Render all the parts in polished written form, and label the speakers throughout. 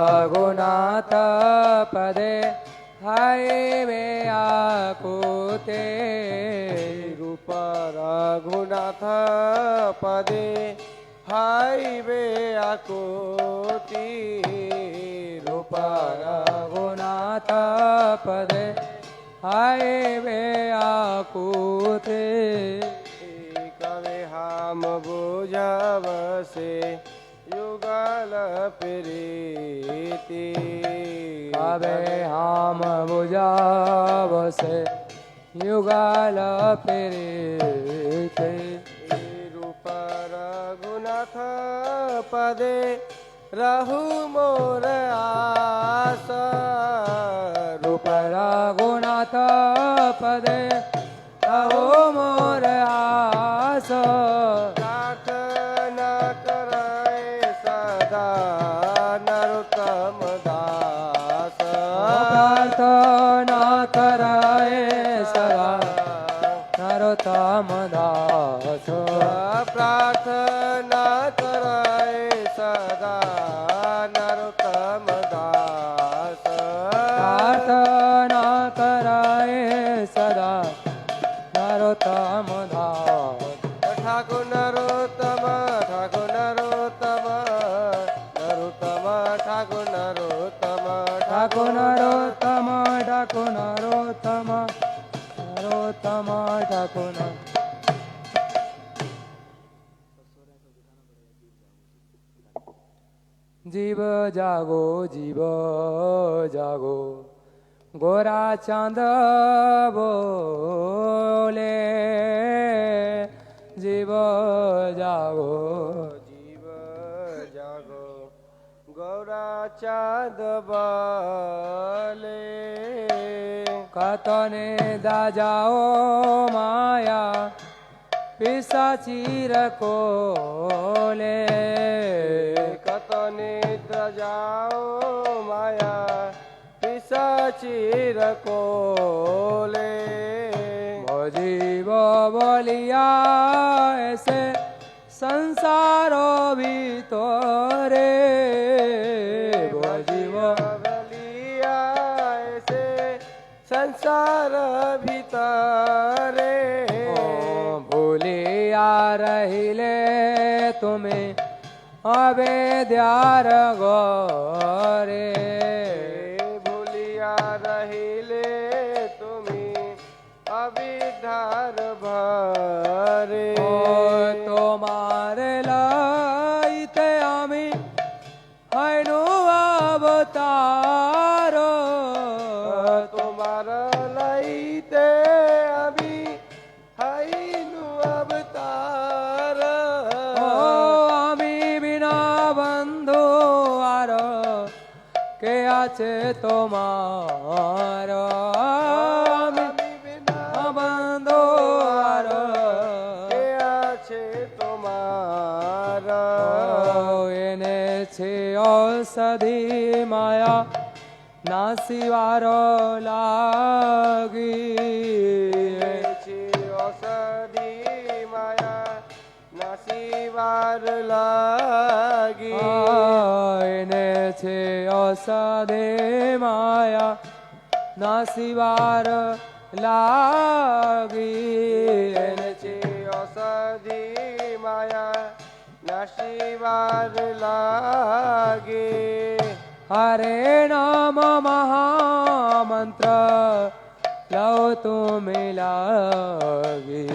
Speaker 1: रघुनाथ पदे हायवे आकुते
Speaker 2: रूप रघुनाथ पदे हायवे आकुति
Speaker 1: रूप रघुनाथ पदे हायवे आकुते
Speaker 2: कवे हम बुझब से युगल प्रीति
Speaker 1: कवे हम बुझब से युगल प्रीति
Speaker 2: रूप रघुनाथ पदे रहु मोर आस
Speaker 1: रूप रघुनाथ पदे रहु मोर आस
Speaker 2: प्रार्थना करे सदा नरोत्तम दास
Speaker 1: प्रार्थना करे सदा नरोत्तम दास
Speaker 2: प्रार्थना करे सदा नरोत्तम दास
Speaker 1: प्रार्थना करे सदा नरोत्तम दास
Speaker 2: ठाकुर नरोत्तम ठाकुर नरोत्तम नरोत्तम ठाकुर नरोत्तम
Speaker 1: ठाकुर नरोत्तम ठाकुर नरोत्तम नरोत्तम ठाकुर जीव जागो जीव जागो गोरा चांद बोले जीव जागो
Speaker 2: जीव जागो गौरा चाँद बले
Speaker 1: कतने दाजाओ माया पिशाचीर कोले
Speaker 2: कतने जाओ माया पिशाचीर कोले
Speaker 1: जीव बलिया ऐसे संसारो भीतरे जीव
Speaker 2: बलिया ऐसे संसार भीतरे
Speaker 1: भूलिया रहिले तुम्हें अबे द्यार गोरे
Speaker 2: भूलिया रहिले तुम्हें अविधार भरे
Speaker 1: तुम्हारे लाइते आमी हैनु अवतारो
Speaker 2: तुम्हारा लाइते अभी हैनु अवतार
Speaker 1: आमी बिना बंधु आर के आचे तुम्हारा औषधि माया नासिवारो लागी
Speaker 2: औषधि माया नासिवार लागी
Speaker 1: एने छे औषधि माया नासिवार लागी
Speaker 2: एने छे औषधि माया नासिवार लागे
Speaker 1: हरे नाम महामंत्र लो तुम्हें लागे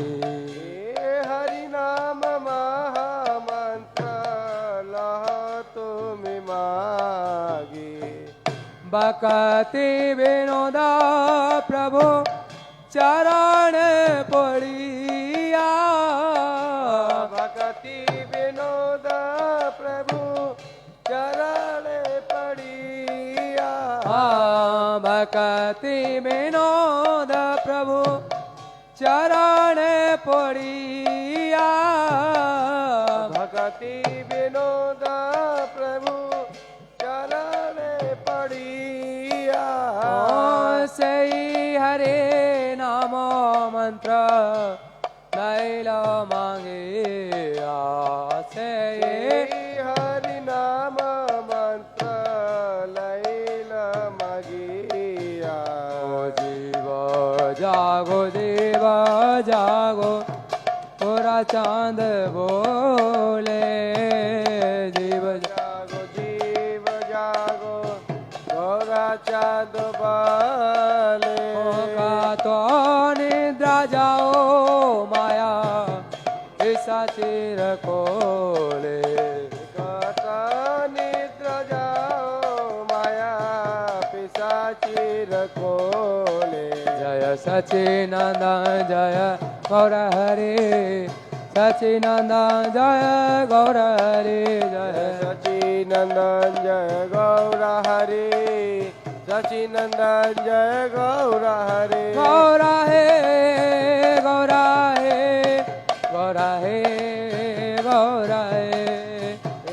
Speaker 2: हरि नाम महामंत्र लो तुम्हें मागे
Speaker 1: बकति विनोदा प्रभु चरण पड़िया
Speaker 2: भक्ति विनोद प्रभु चरण पड़िया
Speaker 1: भक्ति विनोद प्रभु चरण पड़िया
Speaker 2: भक्ति विनोद प्रभु चरण पड़िया
Speaker 1: सही हरे नाम मंत्र नैल मांगे आसे
Speaker 2: हरि नाम मंत्र
Speaker 1: जागो पूरा चांद बोले जीव
Speaker 2: जागो जीव जागो गौरा चाँद बाले
Speaker 1: का तो निद्रा जाओ माया ऐसा चिर कोले
Speaker 2: कथा निद्र जाओ माया पिशाचिर कोले
Speaker 1: जय सचिनंदन जय गौर हरे सचिनंदन जय गौर हरे जय
Speaker 2: सचिनंदन जय गौर हरे सचिनंदन जय गौर हरे
Speaker 1: गौरा हे गौरा हे गौरा हे गौरा हे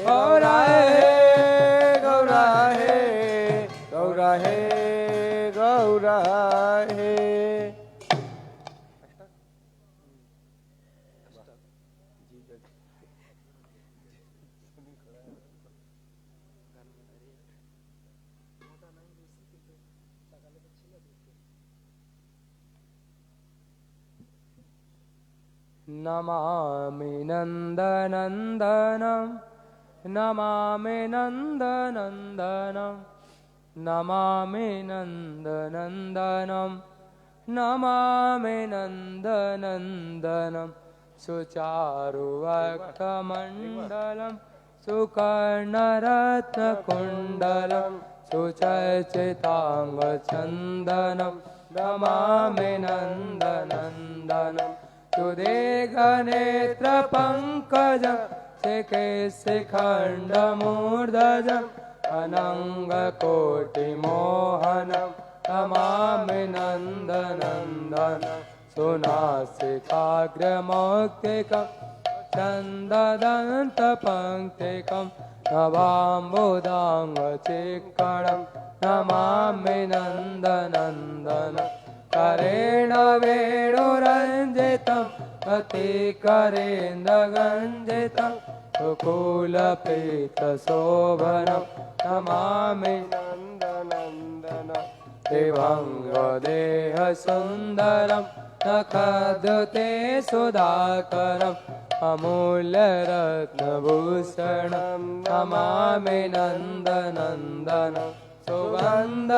Speaker 1: गौरा हे
Speaker 2: गौरा हे गौरा हे गौरा हे
Speaker 1: नमामि नन्दनन्दनं नमामि नन्दनन्दनं नमामि नन्दनन्दनं नमामि नन्दनन्दनं सुचारुवक्षमण्डलं सुकर्णरत्नकुण्डलं सुचर्चिताङ्गचन्दनं नमामि नन्दनन्दनं सुदेघनेत्रपङ्कजं शिखण्डमूर्धजम् अनङ्गकोटिमोहनं नमामि नन्दनन्दनं सुनासिकाग्रमौक्तिकं चन्ददन्तपङ्क्तिकं नवाम्बुदाङ्गचिक्कणं नमामि नन्दनन्दनं करेण वेणुरञ्जितं अतिकरेन्द्रगञ्जितं कुकुलपीतशोभनं नमामि
Speaker 2: नन्दनन्दनं
Speaker 1: देवाङ्गदेहसुन्दरं नखद्युते सुधाकरम् अमूल्यरत्नभूषणं नमामि नन्दनन्दनं सुगन्धाङ्गसौरभं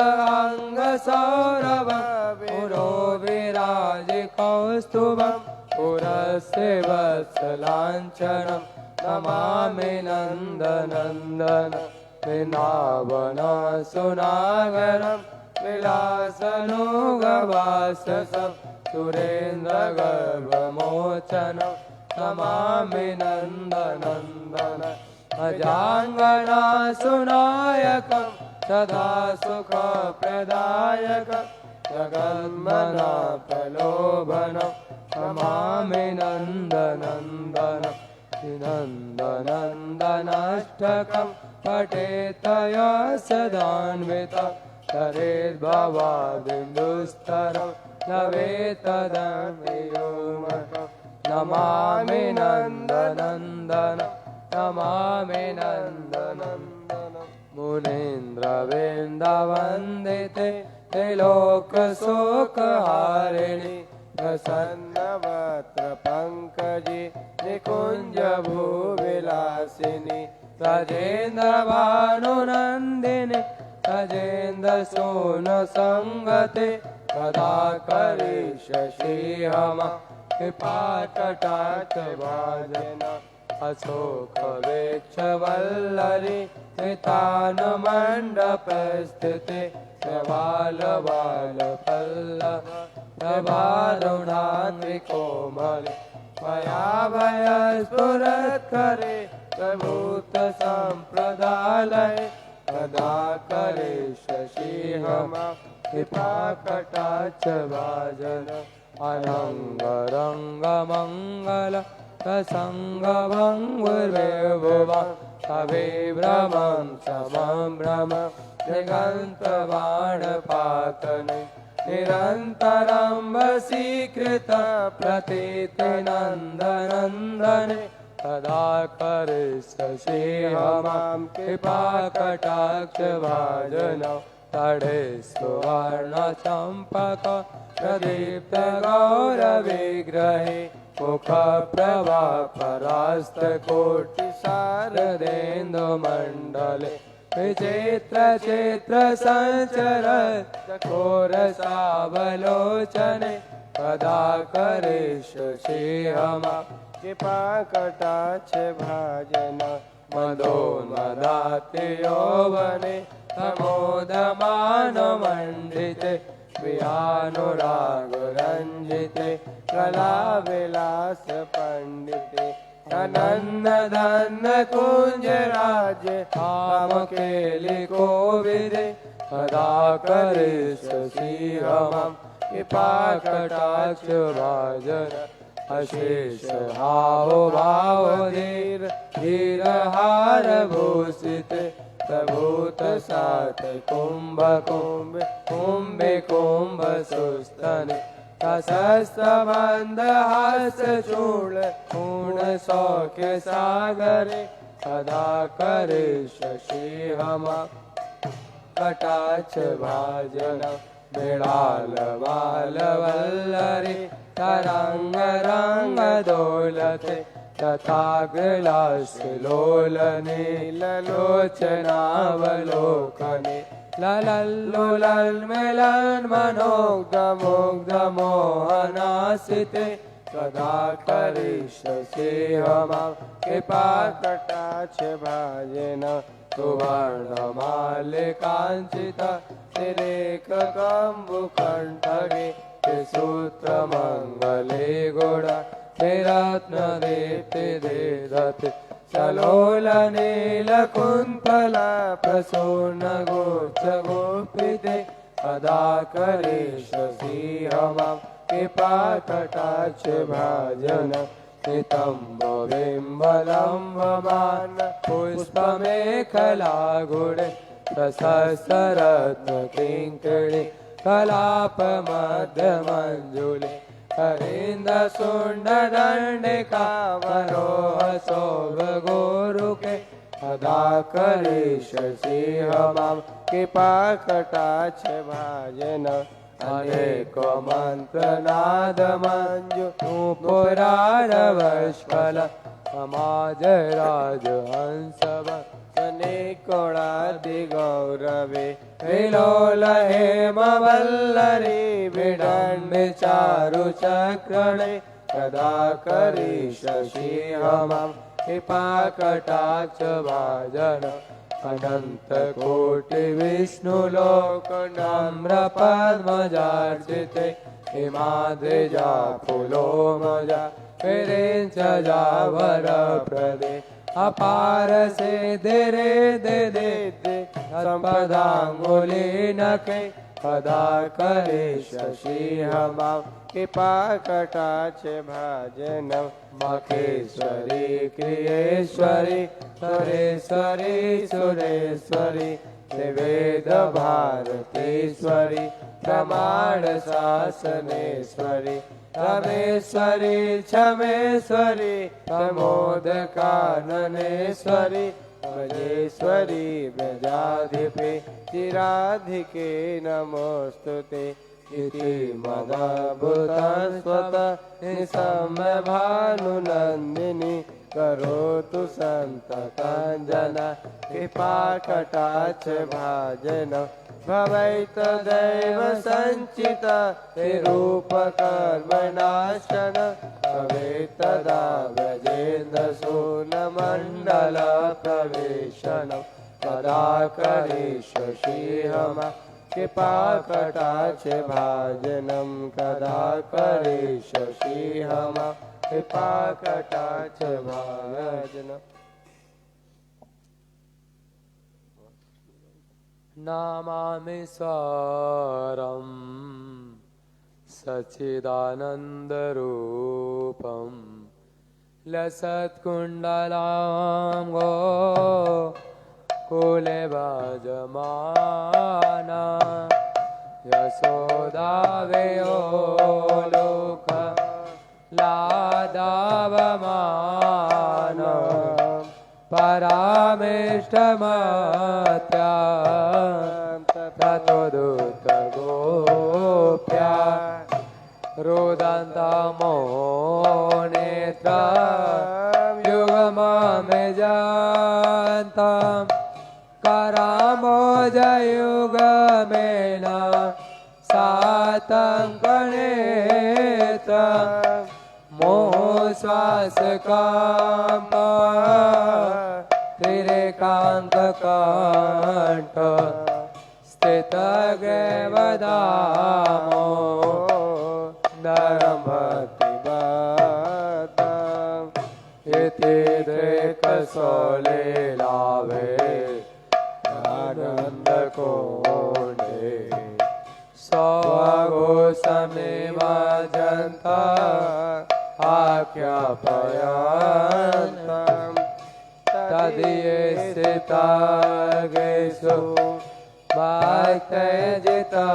Speaker 1: पुरो विराजिकौस्तुभं पुरस्य वत्सलाञ्छनं नमामि नन्दनन्दनं वृन्दावनसुनागरं विलासनुगवाससं सुरेन्द्रगर्भमोचनं नमामि नन्दनन्दनं अजाङ्गनासुनायकं सदा सुखप्रदायकं जगन्मना प्रलोभनं नमामि नन्दनन्दनं नन्दनन्दनाष्टकं पठेतया सदान्वितं तरेद्भवादिन्दुस्तरं लवेतदम्बियोमकं नमामि नन्दनन्दनं नमामि नन्दनन्दनं मुनीन्द्रवृन्दवन्दिते त्रिलोकशोकहारिणि प्रसन्नवक्त्रपङ्कजे निकुञ्जभूविलासिनि तजेन्द्रभानुनन्दिनि तजेन्द्रसूनुसङ्गते कदा करिष्यसि मम कृपाकटाक्षभाजन अशोकवृक्षवल्लरि नितानमण्डपस्थिते प्रबालबालपल्लव प्रभारुणान्विकोमल मया भयस्फुरत्करे प्रभूतसम्प्रदालये कदा करिष्यसि मम कृपाकटाक्षभाजन अनङ्गरङ्गमङ्गल प्रसङ्गभङ्गुर्विभुवं कवे भ्रमं समं भ्रम दिगन्तबाणपातने निरन्तरं वशीकृत प्रतीतिनन्दनन्दने कदा करिष्यसि मां कृपाकटाक्षभाजन तड़े सुवर्ण चंपक प्रदीप्त गौर विग्रहे मुख प्रभा परास्त कोटि शारदेन्दु मंडले विचित्र चित्र संचर कोरसावलोचने कदा करिष् श्रीहमा
Speaker 2: कृपा कटाक्ष भाजन
Speaker 1: मदोन्मदाति यौवने तमोदमान मंडिते प्रियानुरागरंजिते कला विलास पंडिते अनन्न धन कुंज राज्य हम केलि कोविदे कदा करिष् श्रीहमं कृपा कटाक्ष भाजन अशेष हाव भाव धीर धीर हार भूषित प्रभूत सात कुंभ कुंभ कुंभे कुंभ सुस्तने सशस्त्रबंध हास चूर्ण पूर्ण सौख्य सागरे सदा करिष् श्रीहमा कटाक्ष भाजन बिड़ाल बाल वल्लरी तरंग रंग दोलते तथाग्रलास लोलने ललोचनावलोकने ललल्लुलल मिलन मनोग्ध मुग्ध मोहनासिते सदा करिष् श्रीहमं कृपा
Speaker 2: कटाक्ष भाजन
Speaker 1: सुवर्णमालिकाञ्चित तिरेक कम्बुकण्ठगे सूत्र मंगले गुण रत्न दीप्ति दीधति सलोल नील कुंतला प्रसून गोच गोपिते सदा करिष् श्रीहमं कृपा कटाक्ष भाजन नितंब बिंबलंबमान पुष्पमेखला गुणे प्रशस्तरत्न किंकिणी कलाप मध्य मंजुले हरिंद सुंड दंडिका वरोह शोभ गोरुके सदा करिष् श्रीहमं कृपा कटाक्ष भाजन अनेक मंत्र नाद मंजु पुरारवस्कल समाज राज हंसव
Speaker 2: अनेकोणादि गौरवे
Speaker 1: विलोल हेम वल्लरी विडम्ब चारु चक्रणे सदा करिष् श्रीहमं कृपा कटाक्ष भाजन अनंत कोटि विष्णु लोक नम्र पद्मजार्चिते हिमाद्रिजा फूलो मजा फिरेंच जावर प्रदे अपार से दे रे दे दे दे संपदांगुलीनके सदा करिष् श्रीहमं कृपा कटाक्ष भाजन मखेश्वरी क्रियेश्वरी सुरेश्वरी सुरेश्वरी निवेद भारतीश्वरी प्रमाण शासनेश्वरी रमेश्वरी क्षमेश्वरी प्रमोद काननेश्वरी ब्रजेश्वरी ब्रजाधिपे चिराधिके नमोस्तुते इति मदाभूतस्वत निसम्य भानुनन्दिनी करोतु सन्तताञ्जन कृपा कटाक्ष भाजन भवैतदैव सञ्चित निरूपकर्मणाशन भवेत्तदा व्रजेन्द्रसूनमण्डल प्रवेशनं कदा करिष् श्रीहमं कृपा कटाक्ष भाजनं कदा करिष् श्रीहमं कृपा कटाक्ष भाजनं नमामि स्वरं सच्चिदानन्दरूपं लसत्कुण्डलां गो कुले भजमाना यशोदावेयो लोक लादावमान परामेष्टमत्या त्वदुत्तगोप्या रुदन्तमो नेत्रा युगममेजान्तं कराम्बोजयुगमेन सातं गणेत्रं मोहश्वासकाम्पा तिरेकान्तकण्ठ स्थितग्रैवदामो नरमतिवातम् इति दृक्सोलीलावे आनन्दकोण्डे स्वघोषमेवाजन्ता आख्यापयन्तम् तदीयस्थितागेषु भक्तजिता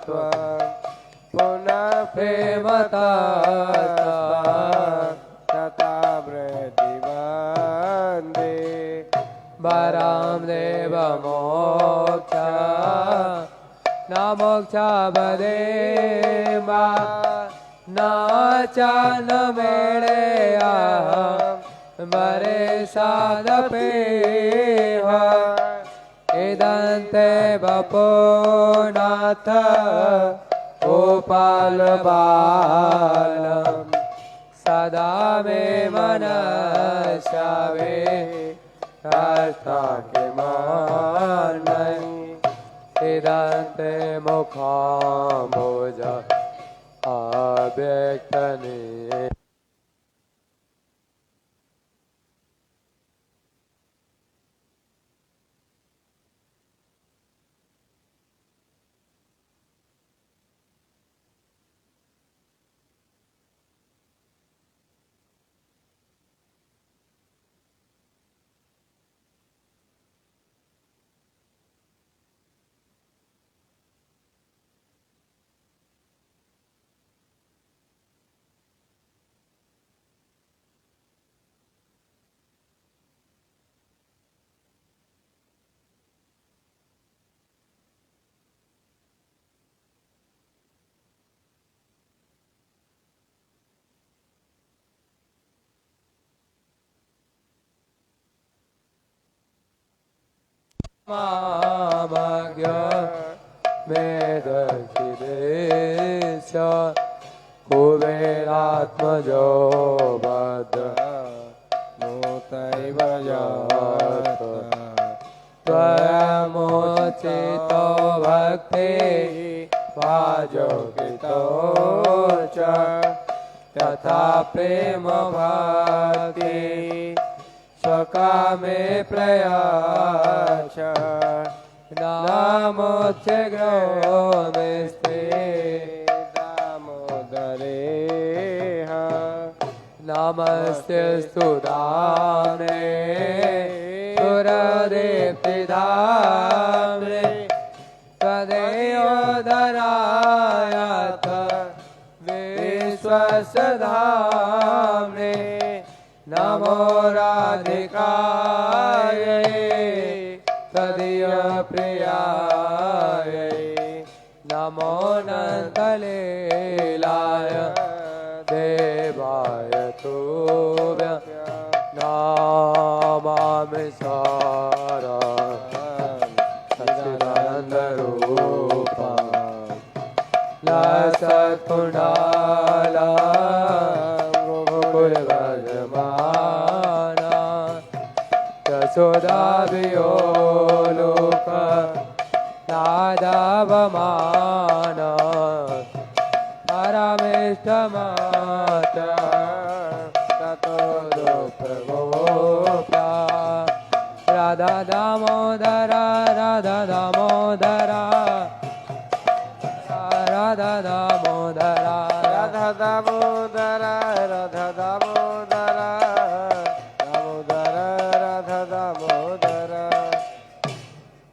Speaker 1: त्वं पुनः प्रेमता तथा वृद्धिवन्दे वरं देवमोक्ष न मोक्षपदे वा न च न मेळेया वरे सादपेह इदन्ते वपुनाथ गोपालबालम् सदा मे मनस्यावे हस्ता किमान्यै इदन्ते मुखाम्बुज अव्यक्तने मामज्ञ मेदचिदेश कुबेरात्मजो भद्र
Speaker 2: नूतैव जात
Speaker 1: त्वयमुचितो भक्ति वाजोगितो च तथा प्रेम भक्ति स्वकामे प्रयास नामोच्चग्रो मेस्ते दामोदरेह नमस्ते स्तुदाम्ने सुरदीप्तिधाम्ने तदेयोधरायथ विश्वसधाम्ने नमो राधिकायै तदीयप्रियायै नमो नन्दलीलाय देवाय तुभ्यं नमामि सारं सच्चिदानन्दरूपं लसत्कुण्डलं गोकुलव्रजमाना यशोदाभियो लोक नादवमान परमेष्टमाता ततो दुःखगोप्या राधा दामोदर राधा दामोदर राधा दामोदर
Speaker 2: राधा दामोदर राधा दामोदर दामोदर राधा दामोदर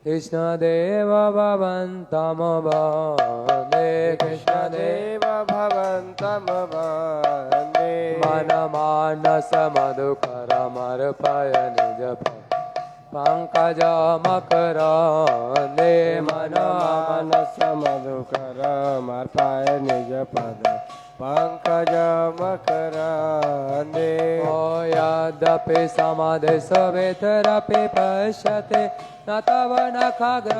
Speaker 1: कृष्णदेव भवन्तं वन्दे
Speaker 2: कृष्णदेव भवन्तं वन्दे
Speaker 1: मनमानसमधुकरमर्पय निज पंकज मकरंदे
Speaker 2: मनमानस मधुकर मार्पाय निज पद पंकज मकरंदे
Speaker 1: यद्यपि समादेशो वेतरपि पश्यते न तव नखग्रमरीचे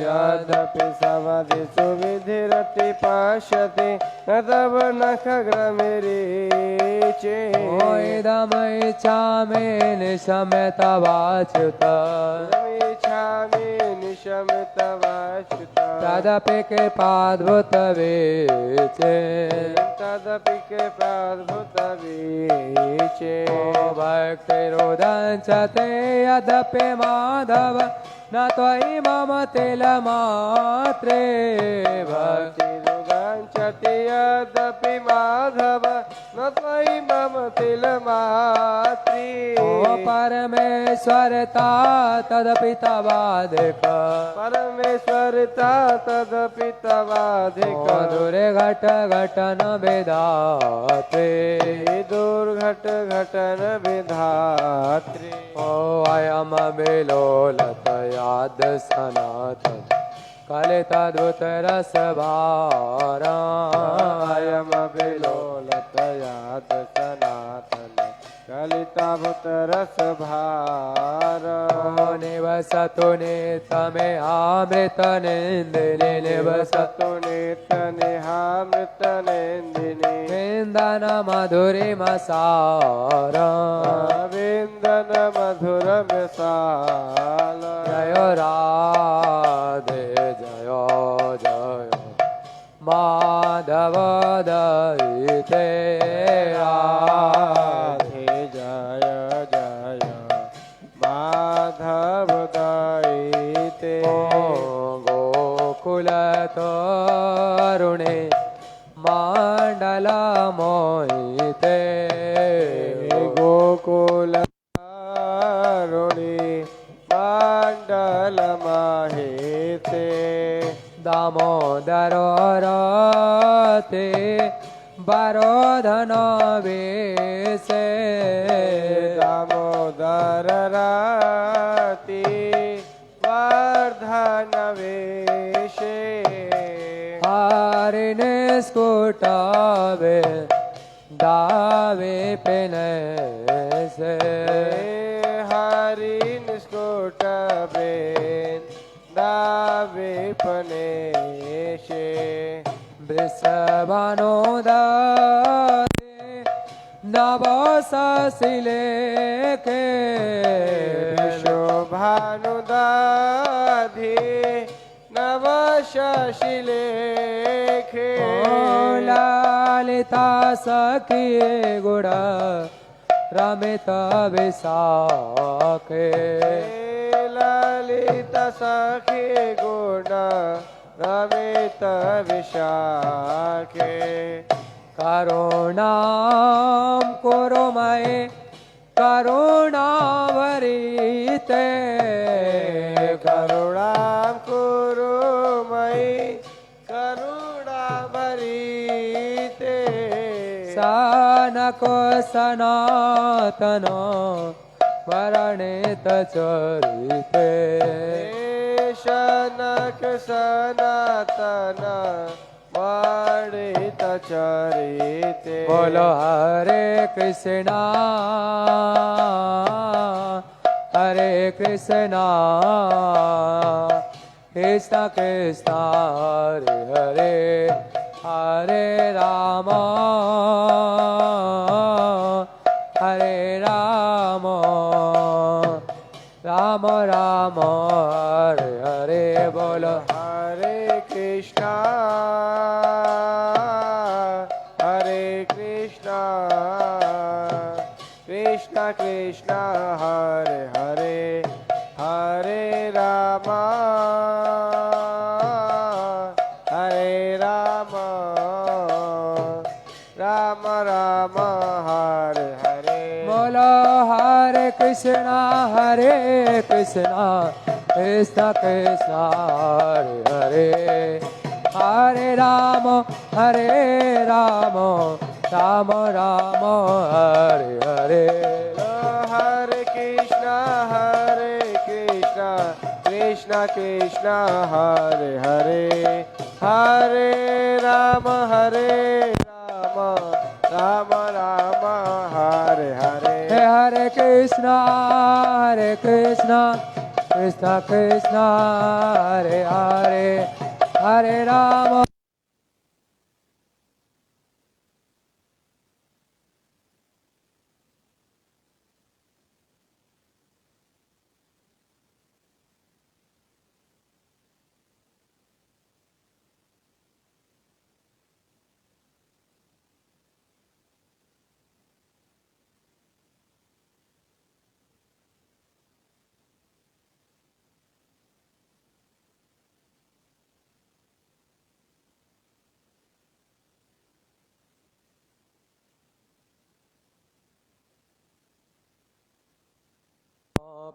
Speaker 2: यद्यपि समाधिषु विधिरति पश्यति न तव नखग्रमरीचे
Speaker 1: इदमिच्छामि निशमितवाच्युत
Speaker 2: इच्छामि निशमितवाच्युत
Speaker 1: तदपि कृपाद्भुतवीचे
Speaker 2: तदपि कृपाद्भुतवीचे
Speaker 1: भक्तिरुदञ्च ते यद्यपि माधव न त्वयि मम तिलमात्रे
Speaker 2: भक्तिरुदञ्चति यद्यपि माधव न त्वयि मम तिलमात्री
Speaker 1: परमेश्वरता तदपि तवाधिक
Speaker 2: परमेश्वरता तदपि तवाधिक
Speaker 1: दूरे घट घटन विधात्रे
Speaker 2: दुर्घट घटन विधात्री
Speaker 1: अयम विलोलतयाद सनातन कलितद्भुतरसभारायम
Speaker 2: विलोलतयाद सनातन कलिताभुतरसभार
Speaker 1: निवसतु नितमे अमृत निन्दिनी निवसतु
Speaker 2: नित्यनिहामृत निन्दिनी
Speaker 1: विन्दन मधुरिमसारा
Speaker 2: विन्दन मधुरमसाल
Speaker 1: जय राधे जय जय माधव दयिते
Speaker 2: राधे जय जय माधव दयिते
Speaker 1: गोकुल तरुणे मंडल मोहिते
Speaker 2: गोकुल तरुणी मंडल मोहिते
Speaker 1: दामोदर रते बरोधन वेशे
Speaker 2: दामोदर राति वर्धन वेशे
Speaker 1: हरिणे स्कुटावे दावे पेने से
Speaker 2: हरि निष्कोटबेन दावे पनेशे
Speaker 1: वृषभानुदे नवसशिले के
Speaker 2: शोभानुदाधि नवशशिलेखे
Speaker 1: लालिता सखी गुण रमित विशाखे
Speaker 2: ललित सखी गुण रमित विशाखे
Speaker 1: करुणां कुरु मये करुणावरीते
Speaker 2: करुणां कुरु मयि करुणाभरीते
Speaker 1: सनको सनातन वर्णित चरिते
Speaker 2: शनक सनातन वर्णित चरिते
Speaker 1: बोलो हरे कृष्णा हरे कृष्णा कृष्ण कृष्ण हरे हरे हरे राम हरे राम राम राम हरे हरे बोलो
Speaker 2: हरे कृष्णा हरे कृष्णा कृष्णा कृष्णा हरे हरे हरे राम हरे राम राम राम हरे हरे
Speaker 1: बोलो हरे Krishna Krishna Krishna Hare Hare Hare Ram Ram Ram Hare Hare
Speaker 2: Hare Krishna, Krishna Krishna, Hare Hare, Hare Rama, Rama Rama, Hare Hare.
Speaker 1: Hare Krishna, Krishna Krishna, Hare Hare, Hare Rama.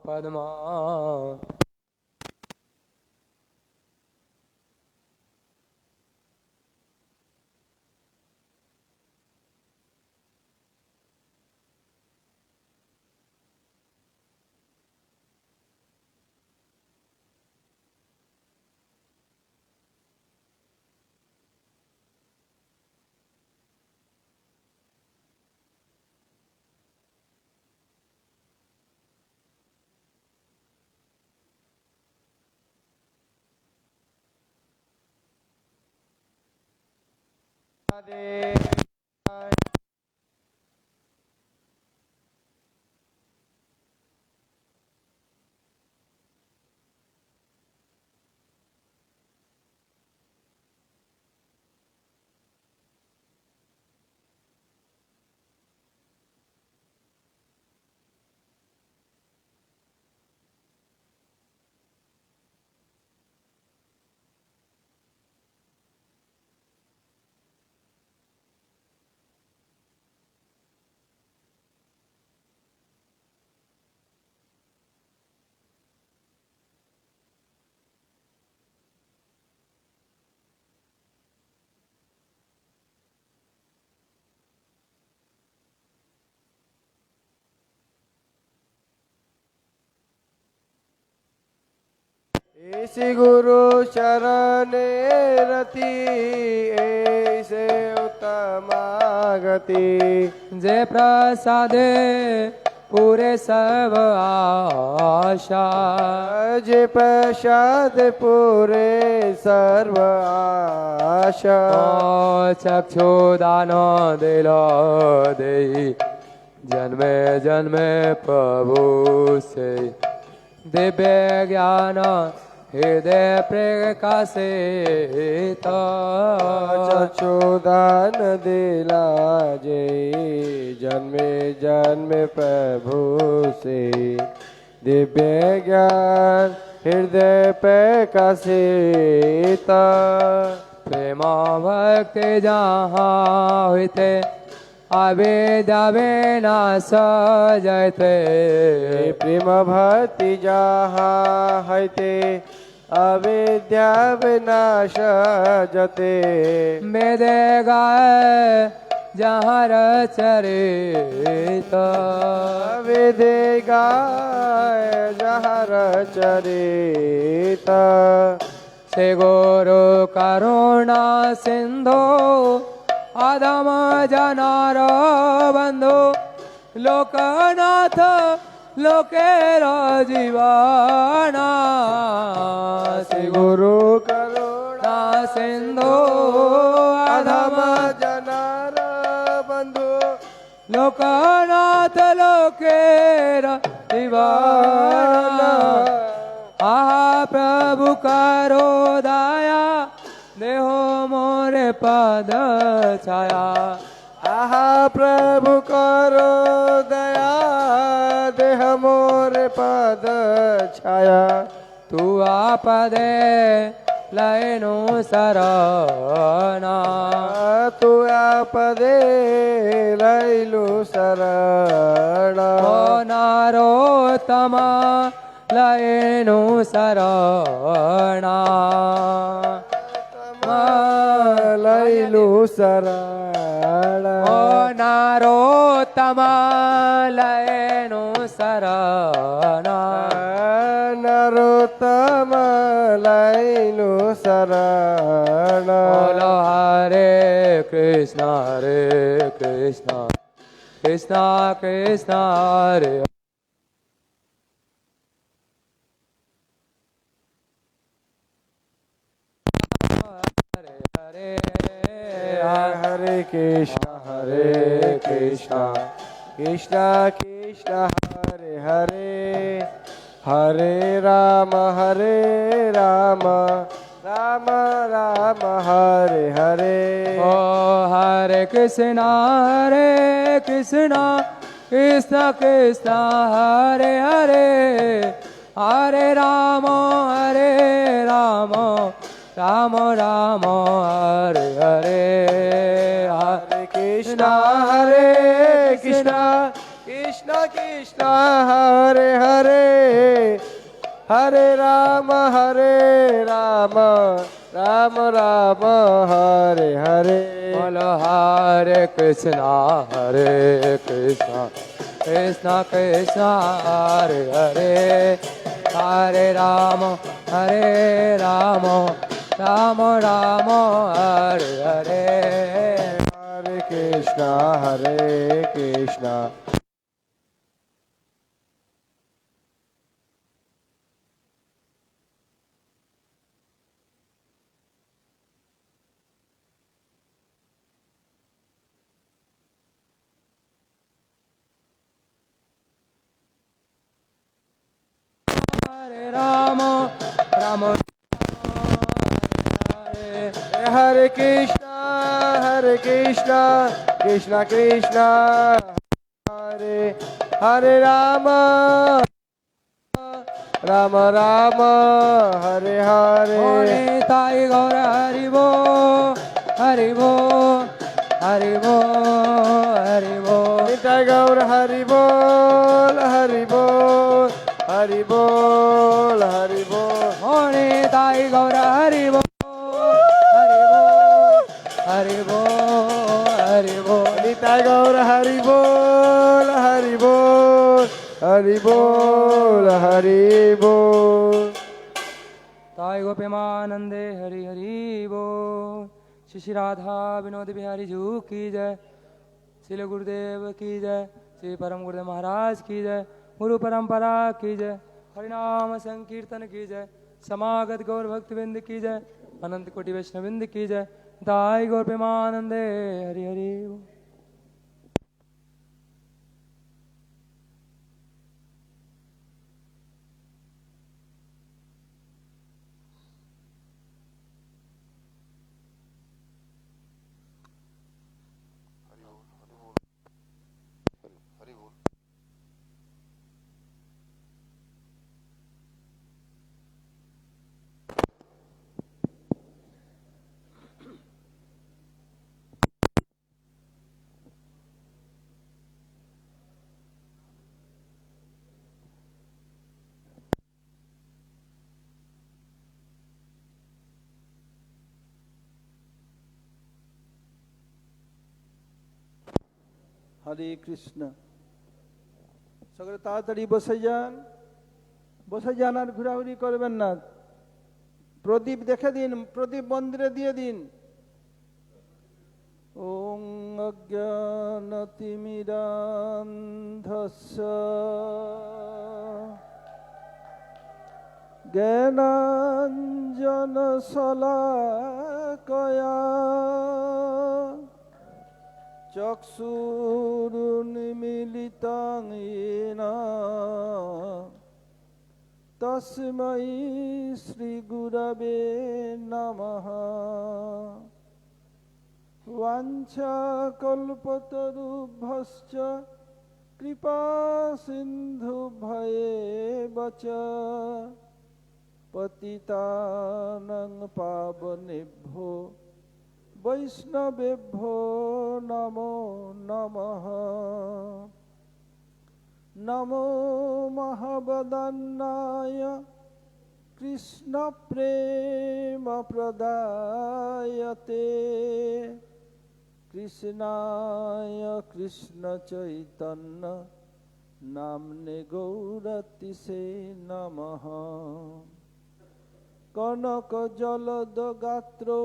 Speaker 1: Padma.
Speaker 2: Hare ऐसे गुरु शरणे रति, ऐसे उत्तमा गति।
Speaker 1: जय प्रसादे पूरे सब आशा,
Speaker 2: जय प्रसाद पूरे सर्व आशा।
Speaker 1: चक्षुदान दिलो देहि, जन्मे जन्मे प्रभु से। दिव्य ज्ञान हृदय प्रकाशित,
Speaker 2: चक्षुदान दिला जय, जन्मे जन्मे प्रभु से। दिव्य ज्ञान हृदय प्रकाशित।
Speaker 1: प्रेम भक्ति जहाँ होते, अविद्या विनाश जयते।
Speaker 2: प्रेम भक्ति जहाँ हते, अविद्या विनाश जते।
Speaker 1: वेदे गाय जहाँ चरित,
Speaker 2: वेदे गाय जहाँ चरित।
Speaker 1: से गुरु करुणा सिंधु, आदम जनार बंधु। लोकनाथ लोकेर जीवाना,
Speaker 2: श्री गुरु करुणा
Speaker 1: सिंधु
Speaker 2: आदम
Speaker 1: आदम
Speaker 2: जनार बंधु।
Speaker 1: लोकनाथ लोकेर जीवाना। आहा प्रभु करो दया, देहो मोरे पद छाया।
Speaker 2: आहा प्रभु करो दया, देह मोर पद छाया।
Speaker 1: तू आपदे लयनु शरणा,
Speaker 2: तू आपदे लैलु शरण।
Speaker 1: ओ नारोत्तमा लयनु शरणा।
Speaker 2: લઈલું શરણ
Speaker 1: ઓ નારોત્તમ લયનું શરણ
Speaker 2: નરોત્તમ લઈલું શરણ
Speaker 1: બોલો હરે કૃષ્ણ કૃષ્ણ કૃષ્ણ હરે હરે
Speaker 2: હરે કૃષ્ણ કૃષ્ણ કૃષ્ણ હરે હરે હરે રામ રામ રામ હરે હરે
Speaker 1: ओ हरे कृष्ण कृष्ण कृष्ण हरे हरे हरे राम राम राम हरे हरे
Speaker 2: हरे कृष्ण कृष्ण कृष्ण हरे हरे हरे राम राम राम हरे हरे
Speaker 1: बोलो हरे कृष्ण कृष्ण कृष्ण हरे हरे हरे राम राम राम हरे हरे
Speaker 2: हरे कृष्ण
Speaker 1: हरे राम राम
Speaker 2: हरे कृष्ण कृष्ण कृष्ण हरे हरे राम राम हरे हरे
Speaker 1: ताई गौर हरि बो हरि बो हरि बो हरि बो
Speaker 2: निताय गौर हरि बोल हरि बोल हरि बोल हरि बोल
Speaker 1: होने ताई गौर हरि बो हरि बो हरि बो
Speaker 2: निताय गौर हरि बोल हरि बोल हरि बोल हरि बोल
Speaker 1: ताई गोपेमानंदे हरि हरि बोल श्री श्री राधा विनोद बिहारी जू की जय श्री गुरुदेव की जय श्री परम गुरुदेव महाराज की जय गुरु परंपरा की जय हरिनाम संकीर्तन की जय समागत गौर भक्तविंद की जय अनंत कोटि वैष्णविंद की जय ताई गौर प्रेमानंदे हरि हरि बोल।
Speaker 3: হরে কৃষ্ণ সকলে তাড়াতাড়ি বসে যান আর ঘোরাঘুরি করবেন না প্রদীপ দেখে দিন প্রদীপ মন্দিরে দিয়ে দিন ওং অজ্ঞানতিমিরান্ধস্য জ্ঞানাঞ্জনশলাকয়া চক্ষুरुन्मीलितं येन तस्मै श्रीगुरवे नमः वाञ्छाकल्पतरुभ्यश्च कृपासिन्धुभ्येव च पतितानां पावनेभ्यो वैष्णवेभ्यो नमो नमः नमो महावदन्नाय कृष्ण प्रेम प्रदायते कृष्णाय कृष्ण चैतन्य नाम्ने गौरतिसे नमः। कनक जलद गात्रो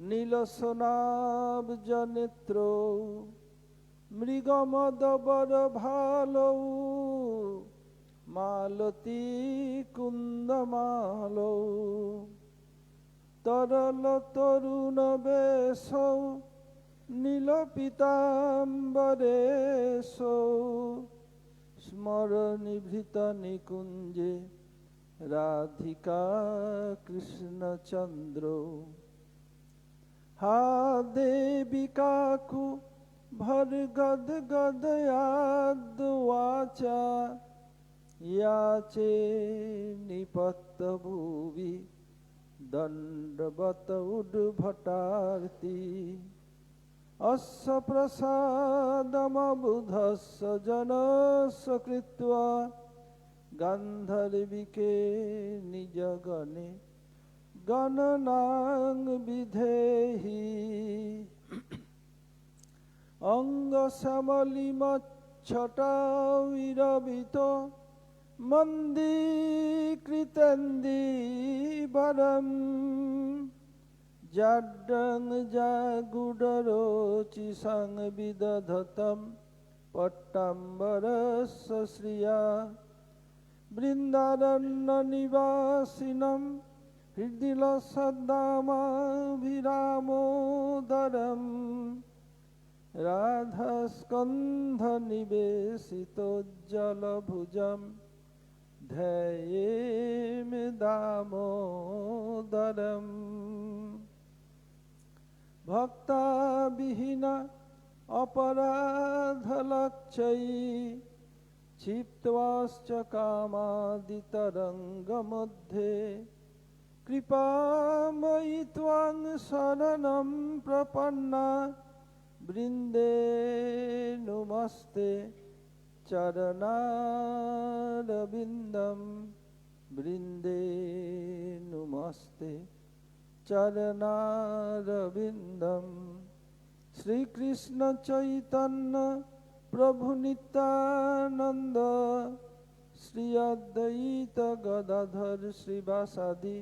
Speaker 3: नीलसनाब्ज नेत्रो मृगमदबर भालौ मालती कुन्दमालौ तरल तरुण बेशौ नीलपीताम्बरेशौ स्मरनिभृत निकुञ्जे राधिका कृष्णचन्द्रो। हा देवी काकु भर गद गदयाद्वाचा याचे निपत्त भुवि दण्डवत उद्भटार्ति अस्य प्रसादमबुधस्य जनस्य कृत्वा गान्धर्विके निजगणे गणनां विधेहि। अंगसमलिमच्छटाविरवितो मन्दीकृतन्दीवरम् जाड्डं जागुडरोचिसं विदधतं पट्टाम्बरस्य श्रिया बृन्दारण्यनिवासिनं हृदिलसद्दामाभिरामोदरम् राधास्कन्धनिवेशितोज्ज्वलभुजं ध्येयेम दामोदरम्। भक्ताविहीन अपराधलक्षयी क्षिप्त्वाश्च कामादितरङ्गमध्ये कृपामयि त्वां शरणं प्रपन्ना वृन्दे नुमस्ते चरणारविन्दं वृन्दे नुमस्ते चरणारविन्दं। श्री कृष्ण चैतन्य प्रभु नित्यानंद श्री अद्वैत गदाधर श्रीवासादि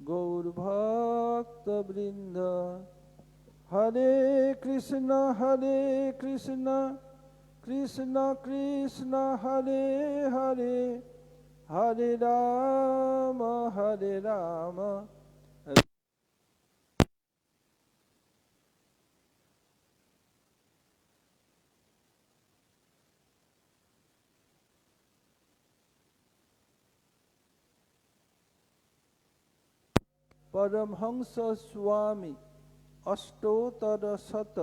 Speaker 3: गौरभक्त वृंद। हरे कृष्ण कृष्ण कृष्ण हरे हरे हरे राम परमहंस स्वामी अष्टोत्तर शत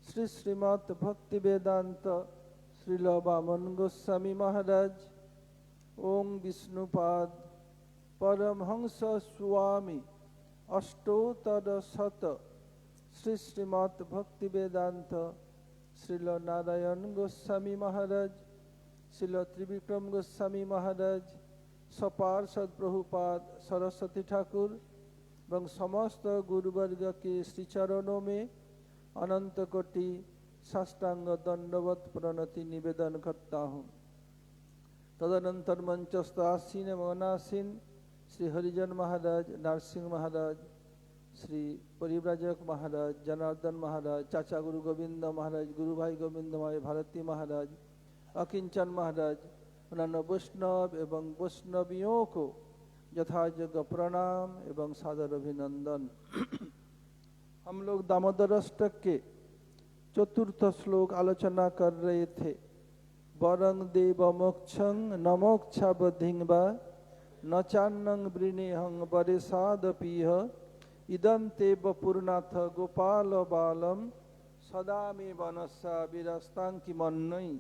Speaker 3: श्री श्रीमद् भक्ति वेदांत श्रील वामन गोस्वामी महाराज ओम विष्णुपाद परमहंस स्वामी अष्टोत्तर शत श्री श्रीमद् भक्ति वेदांत श्रील नारायण गोस्वामी महाराज श्रील त्रिविक्रम गोस्वामी महाराज सपार्षद प्रभुपाद सरस्वती ठाकुर एवं समस्त गुरुवर्ग के श्रीचरणों में अनंत कोटि साष्टांग दंडवत प्रणति निवेदन करता हूँ। तदनंतर मंचस्थ आसीन मौनासीन श्री हरिजन महाराज, नरसिंह महाराज, श्री परिव्राजक महाराज, जनार्दन महाराज, चाचा गुरु गोविंद महाराज, गुरु भाई गोविंद भाई भारती महाराज, अकिंचन महाराज, अन्य वैष्णव एवं वैष्णवियों को यथायोग्य प्रणाम एवं सादर अभिनंदन। हम लोग दामोदर अष्टक के चतुर्थ श्लोक आलोचना कर रहे थे। वरंग देव मोक्षं न मोक्षा बधिंगवा न चान्नं वृणेहं वरेसादपीह इदं ते वपुरनाथ गोपाल बालम सदा मे वनस्सा विरस्तांकी मन्नई।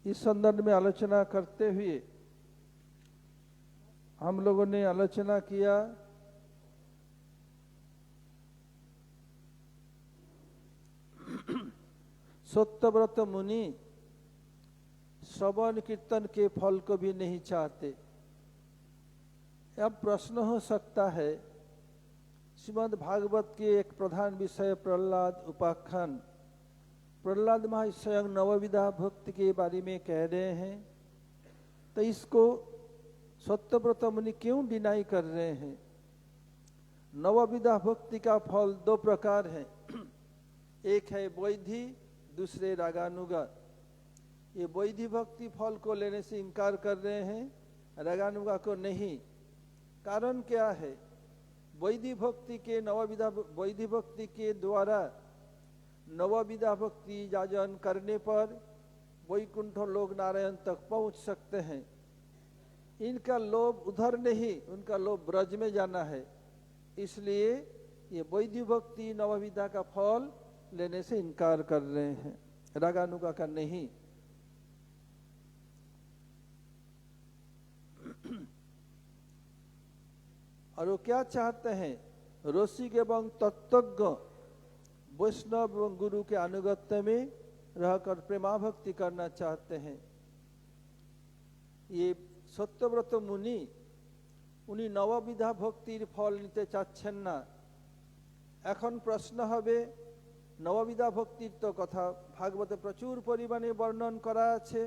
Speaker 3: इस संदर्भ में आलोचना करते हुए हम लोगों ने आलोचना किया सत्यव्रत मुनि श्रवण कीर्तन के फल को भी नहीं चाहते। अब प्रश्न हो सकता है, श्रीमद् भागवत के एक प्रधान विषय प्रहलाद उपाख्यान, प्रहलाद महाराज स्वयं नवविधा भक्ति के बारे में कह रहे हैं, तो इसको सत्यव्रत मुनि क्यों डिनाई कर रहे हैं? नवविधा भक्ति का फल दो प्रकार है, एक है वैधि, दूसरे रागानुगा। ये वैधि भक्ति फल को लेने से इनकार कर रहे हैं, रागानुगा को नहीं। कारण क्या है? वैधि भक्ति के वैधि भक्ति के द्वारा नवविधा भक्ति जाजन करने पर वैकुंठ लोक नारायण तक पहुंच सकते हैं। इनका लोभ उधर नहीं, उनका लोभ ब्रज में जाना है, इसलिए ये वैधि भक्ति नवविधा का फल लेने से इनकार कर रहे हैं, रागानुगा का नहीं। और वो क्या चाहते हैं? रसिक एवं तत्वज्ञ वैष्णव एवं गुरु के अनुगत्य में रहकर प्रेमा भक्ति करना चाहते हैं। ये सत्यव्रत मुनि उनी नवविधा भक्तिर फल নিতে চাচ্ছেন না। এখন প্রশ্ন হবে, নববিধা ভক্তির তো কথা ভাগবতে প্রচুর পরিমাণে বর্ণন করা আছে,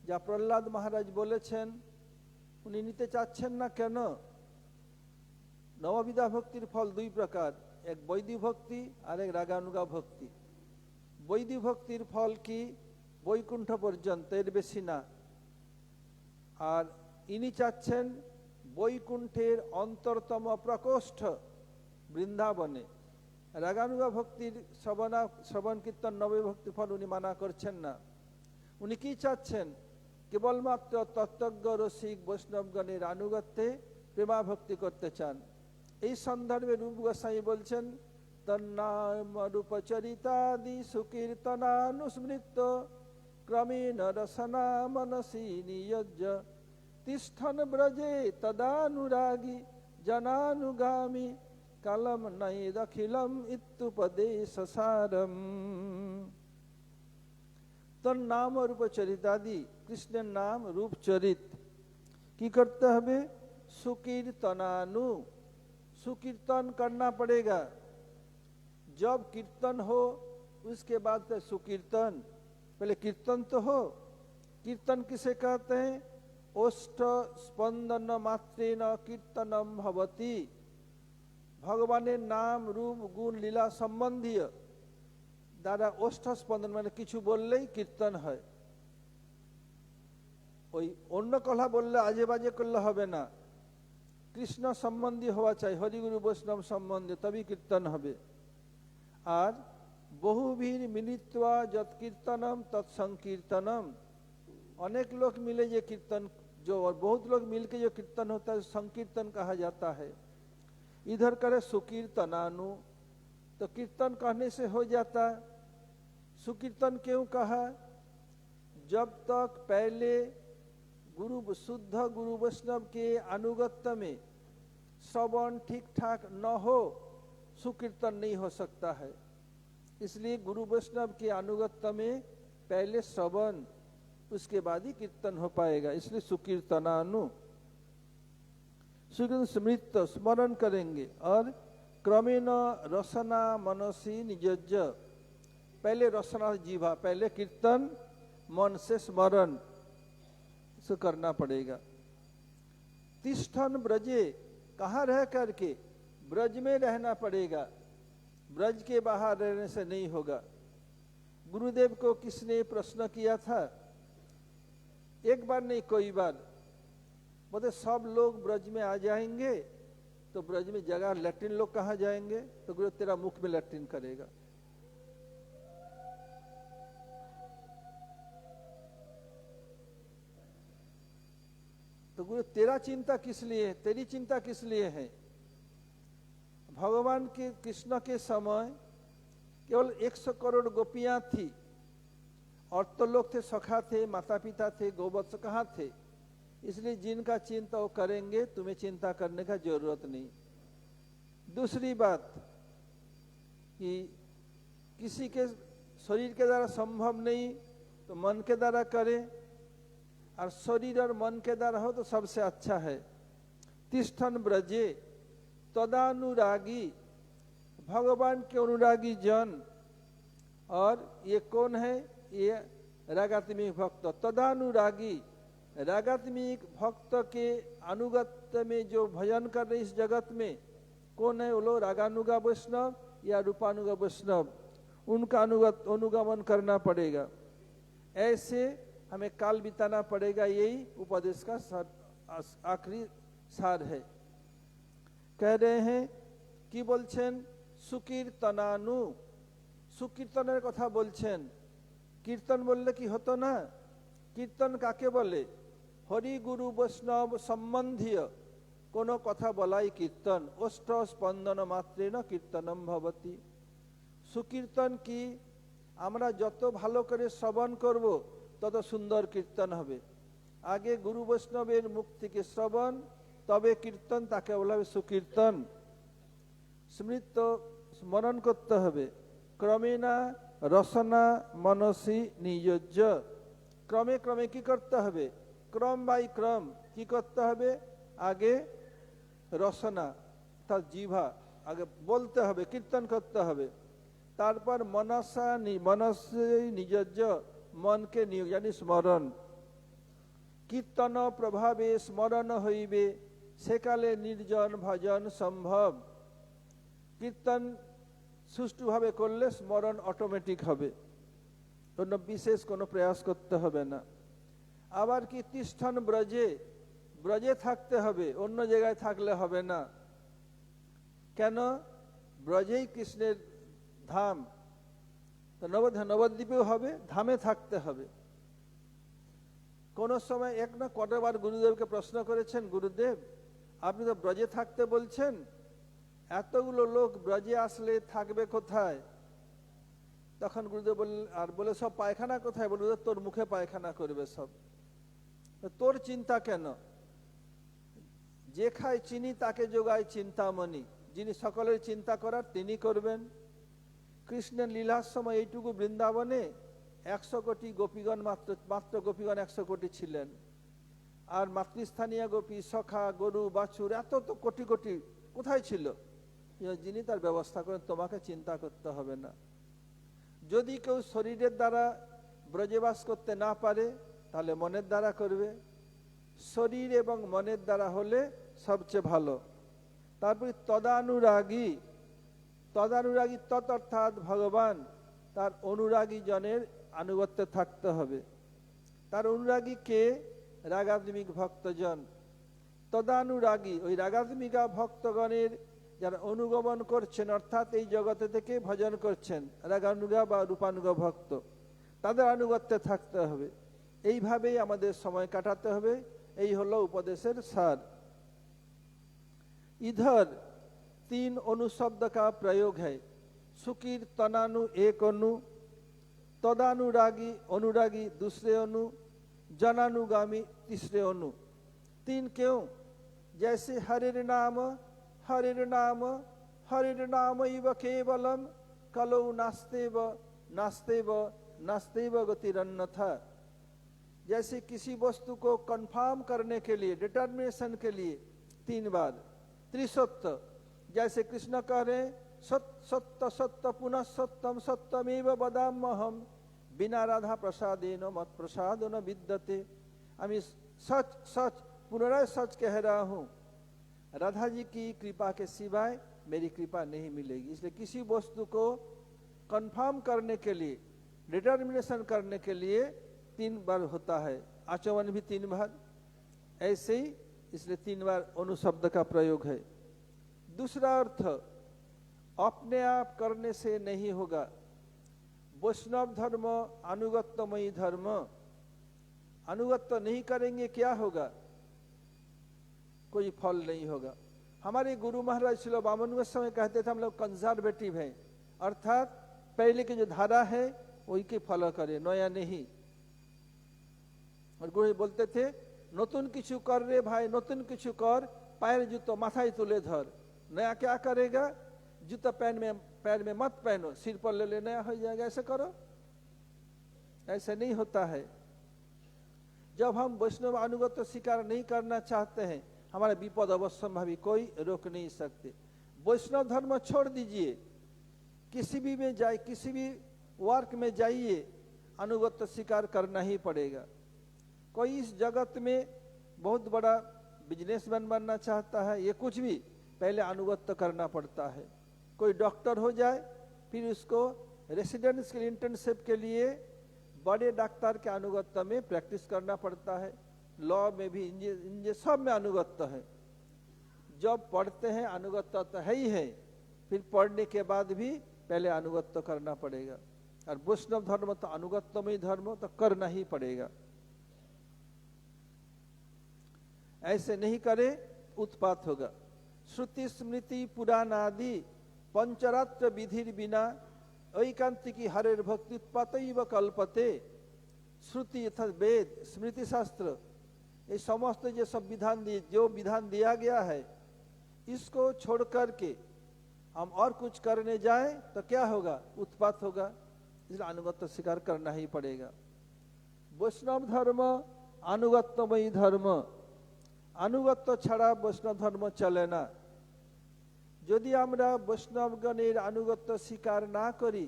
Speaker 3: যা প্রহ্লাদ মহারাজ বলেছেন, উনি নিতে চাচ্ছেন না কেন? নববিধা ভক্তির ফল দুই প্রকার, এক বৈধি ভক্তি আর এক রাগানুগা ভক্তি। বৈধি ভক্তির ফল কি? বৈকুণ্ঠ পর্যন্ত, এর বেশি না। আর ইনি চাচ্ছেন বৈকুণ্ঠের অন্তরতম প্রকোষ্ঠ বৃন্দাবনে। রাগানুগা ভক্তির শ্রবণ কীর্তন নবী ভক্তি ফল উনি মানা করছেন না। উনি কি চাচ্ছেন? কেবলমাত্র তত্ত্বজ্ঞ রসিক বৈষ্ণবগণের আনুগত্যে প্রেমা ভক্তি করতে চান। এই সন্দর্ভে রূপ গোস্বামী বলছেন, তন্নাম রূপচরিতাদি সুকীর্তনানুস্মৃত ক্রমেণ রসনা মনসি নিয়োজ্য তিষ্ঠন ব্রজে তদানুরাগী জনানুগামী কালম নৈদখিলম ইত্যুপদেশ সারম। তোর নাম রূপচরিতাদি, কৃষ্ণের নাম রূপচরিত কি করতে হবে? सुकीर्तनानु, सुकीर्तन करना पड़ेगा। जब कीर्तन हो उसके बाद तो सुकीर्तन, पहले कीर्तन तो हो। कीर्तन किसे कहते हैं? ओष्ठ स्पंदन मात्रेण कीर्तनम भवति। भगवाনের नाम रूप गुण लीला संबंधीय দ্বারা ওষ্ঠ স্পন্দন মানে কিছু বললেই কীর্তন হয়। ওই অন্য কথা বললে আজে বাজে করলে হবে না, কৃষ্ণ সম্বন্ধী হওয়া চাই, হরিগুরু বৈষ্ণব সম্বন্ধে, তবেই কীর্তন হবে। আর বহুভীর মিলিত্বা যৎ কীর্তনম তৎসংकीर्तनम, अनेक लोग मिले ये कीर्तन, जो बहुत लोग मिलके जो कीर्तन होता है संकीर्तन कहा जाता है। इधर करे सुकीर्तनानु, तो कीर्तन कहने से हो जाता। सुकीर्तन क्यों कहा? जब तक पहले शुद्ध गुरु वैष्णव के अनुगत्य में श्रवण ठीक ठाक न हो, सुकीर्तन नहीं हो सकता है। इसलिए गुरु वैष्णव के अनुगत्य में पहले श्रवण, उसके बाद ही कीर्तन हो पाएगा। इसलिए सुकीर्तनानु, सुकीर्तन स्मृत स्मरण करेंगे। और क्रमेण रसना मनसी निजज्ज, पहले रसना जीवा, पहले कीर्तन, मन से स्मरण से करना पड़ेगा। तिष्ठन ब्रजे, कहाँ रह करके? ब्रज में रहना पड़ेगा, ब्रज के बाहर रहने से नहीं होगा। गुरुदेव को किसने प्रश्न किया था? एक बार नहीं, कई बार। बोले सब लोग ब्रज में आ जाएंगे तो ब्रज में जगह लैट्रिन लोग कहाँ जाएंगे? तो गुरु तेरा मुख में लैट्रिन करेगा। तो गुरु तेरा चिंता किस लिए, तेरी चिंता किस लिए है? भगवान के कृष्ण के समय केवल 100 करोड़ गोपियां थी, और तो लोग थे, सखा थे, माता पिता थे, गोवत्स कहाँ थे? इसलिए जिनका चिंता वो करेंगे, तुम्हें चिंता करने का जरूरत नहीं। दूसरी बात कि किसी के शरीर के द्वारा संभव नहीं तो मन के द्वारा करें। और शरीर और मन के द्वारा हो तो सबसे अच्छा है। तिष्ठन ब्रजे तदानुरागी, भगवान के अनुरागी जन। और ये कौन है? ये रागात्मिक भक्त। तदानुरागी, रागात्मिक भक्त के अनुगत में जो भजन कर रहे इस जगत में कौन है? वो लोग रागानुगा वैष्णव या रूपानुगा वैष्णव, उनका अनुगमन करना पड़ेगा। ऐसे हमें काल बिताना पड़ेगा। यही उपदेश का आखिरी सार है। कह रहे हैं कि बोलছেন सुकीर्तनानु, सुकीर्तনের কথা বলছেন। কীর্তন বললে কি হতো না? কীর্তন কাকে বলে? হরি গুরু বৈষ্ণব সম্বন্ধীয় কোনো কথা বলাই কীর্তন। অষ্ট স্পন্দন মাত্রেণ কীর্তনম ভবতি। সুকীর্তন কি? আমরা যত ভালো করে শ্রবণ করব তত সুন্দর কীর্তন হবে। আগে গুরু বৈষ্ণবের মুখ থেকে শ্রবণ, তবে কীর্তন, তাকে বলা হবে সুকীর্তন। স্মৃত স্মরণ করতে হবে। ক্রমেণা রসনা মনসি নিয়োজ্য, ক্রমে ক্রমে কি করতে হবে? ক্রম বাই ক্রম কি করতে হবে? আগে রসনা, তার জিভা আগে বলতে হবে, কীর্তন করতে হবে। তারপর মনসে নিয়োজ্য, মনকে নিয়োগ জানি স্মরণ। কীর্তন প্রভাবে স্মরণ হইবে, সেকালে নির্জন ভজন সম্ভব। কীর্তন সুষ্ঠুভাবে করলে স্মরণ অটোমেটিক হবে, কোনো বিশেষ কোনো প্রয়াস করতে হবে না। আবার কি তিষ্ঠন ব্রজে, ব্রজে থাকতে হবে, অন্য জায়গায় থাকলে হবে না। কেন? ব্রজেই কৃষ্ণের ধাম, তো নবদ্বীপেও হবে, ধামে থাকতে হবে। কোন সময় এক না কতবার গুরুদেবকে প্রশ্ন করেছেন, গুরুদেব আপনি তো ব্রজে থাকতে বলছেন, এতগুলো লোক ব্রজে আসলে থাকবে কোথায়? তখন গুরুদেব বলে সব পায়খানা কোথায়? বলবে তোর মুখে পায়খানা করবে সব, তোর চিন্তা কেন? যে খায় চিনি তাকে যোগায় চিন্তামণি, যিনি সকলের চিন্তা করার তিনি করবেন। কৃষ্ণের লীলার সময় এইটুকু বৃন্দাবনে 100 কোটি গোপীগণ, মাত্র গোপীগণ 100 কোটি ছিলেন। আর মাতৃস্থানীয় গোপী, সখা, গরু, বাছুর, এত তো কোটি কোটি কোথায় ছিল? যিনি তার ব্যবস্থা করেন, তোমাকে চিন্তা করতে হবে না। যদি কেউ শরীরের দ্বারা ব্রজবাস করতে না পারে তাহলে মনের দ্বারা করবে। শরীর এবং মনের দ্বারা হলে সবচেয়ে ভালো। তারপরে তদানুরাগী, তদানুরাগী তৎ অর্থাৎ ভগবান, তার অনুরাগী জনের আনুগত্যে থাকতে হবে। তার অনুরাগী কে? রাগাত্মিক ভক্তজন। তদানুরাগী ওই রাগাত্মিকা ভক্তগণের যারা অনুগমন করছেন, অর্থাৎ এই জগতে থেকে ভজন করছেন, রাগানুগা বা রূপানুগা ভক্ত, তাদের আনুগত্যে থাকতে হবে। এইভাবেই আমাদের সময় কাটাতে হবে। এই হলো উপদেশের সার। इधर 3 अनुशब्द का प्रयोग है। सुकीर्तनानु एक अनु, तदानुरागी अनुरागी दूसरे अनु, जनानुगामी तीसरे अनु। 3 क्यों? जैसे हरिर नाम हरिर नाम हरिर नाम इव केवलम कलौ नास्तेव नास्तेव नास्तेव गतिरन्यथा। जैसे किसी वस्तु को कंफर्म करने के लिए, डिटर्मिनेशन के लिए 3 बार त्रिसत्य। जैसे कृष्ण कह रहे सत्य सत्य पुनः सत्यम सत्यमेव वदाम्यहम बिना राधा प्रसादेन मत प्रसाद न विद्यते। আমি सच सच पुनराय सच कह रहा हूँ, राधा जी की कृपा के सिवाय मेरी कृपा नहीं मिलेगी। इसलिए किसी वस्तु को कंफर्म करने के लिए, डिटर्मिनेशन करने के लिए 3 बार होता है। आचमन भी 3 बार, ऐसे ही इसलिए 3 बार अनुशब्द का प्रयोग है। दूसरा अर्थ, अपने आप करने से नहीं होगा। वैष्णव धर्म अनुगत्यमयी धर्म, अनुगत्य नहीं करेंगे क्या होगा? कोई फल नहीं होगा। हमारे गुरु महाराज श्रील वामन गोस्वामी कहते थे हम लोग कंजर्वेटिव हैं, अर्थात पहले की जो धारा है वही के फॉलो करे, नया नहीं। और गुरु बोलते थे नतून किछु कर रे भाई, नतून किछु कर, पैर जूतो माथाई तुले धर। नया क्या करेगा? जूता पैर में मत पहनो, सिर पर ले ले, नया हो जाएगा। ऐसे करो, ऐसे नहीं होता है। जब हम वैष्णव अनुगत्य स्वीकार नहीं करना चाहते हैं, हमारे विपद अवश्यंभावी कोई रोक नहीं सकते। वैष्णव धर्म छोड़ दीजिए, किसी भी में जाए, किसी भी वर्क में जाइए, अनुगत्य स्वीकार करना ही पड़ेगा। कोई इस जगत में बहुत बड़ा बिजनेसमैन बनना चाहता है, ये कुछ भी, पहले अनुगत्य करना पड़ता है। कोई डॉक्टर हो जाए, फिर उसको रेसिडेंशियल इंटर्नशिप के लिए बड़े डॉक्टर के अनुगत्य में प्रैक्टिस करना पड़ता है। लॉ में भी, इंजीनियर सब में अनुगत्य है। जब पढ़ते हैं अनुगत्य तो है ही है, फिर पढ़ने के बाद भी पहले अनुगत्य करना पड़ेगा। और वैष्णव धर्म तो अनुगत्यमय धर्म, तो करना ही पड़ेगा। ऐसे नहीं करे उत्पात होगा। श्रुति स्मृति पुराण आदि पंचरात्र विधिर बिना ऐकांतिकी हरेर भक्ति उत्पातैव कल्पते। श्रुति अर्थात वेद, स्मृति शास्त्र, ये समस्त जो सब विधान दिए, जो विधान दिया गया है, इसको छोड़ करके हम और कुछ करने जाए तो क्या होगा? उत्पात होगा। इसलिए अनुगत्य स्वीकार करना ही पड़ेगा। वैष्णव धर्म अनुगत्यमयी धर्म, अनुगत्য ছাড়া বৈষ্ণব ধর্ম চলে না। যদি আমরা বৈষ্ণবগণের আনুগত্য স্বীকার না করি,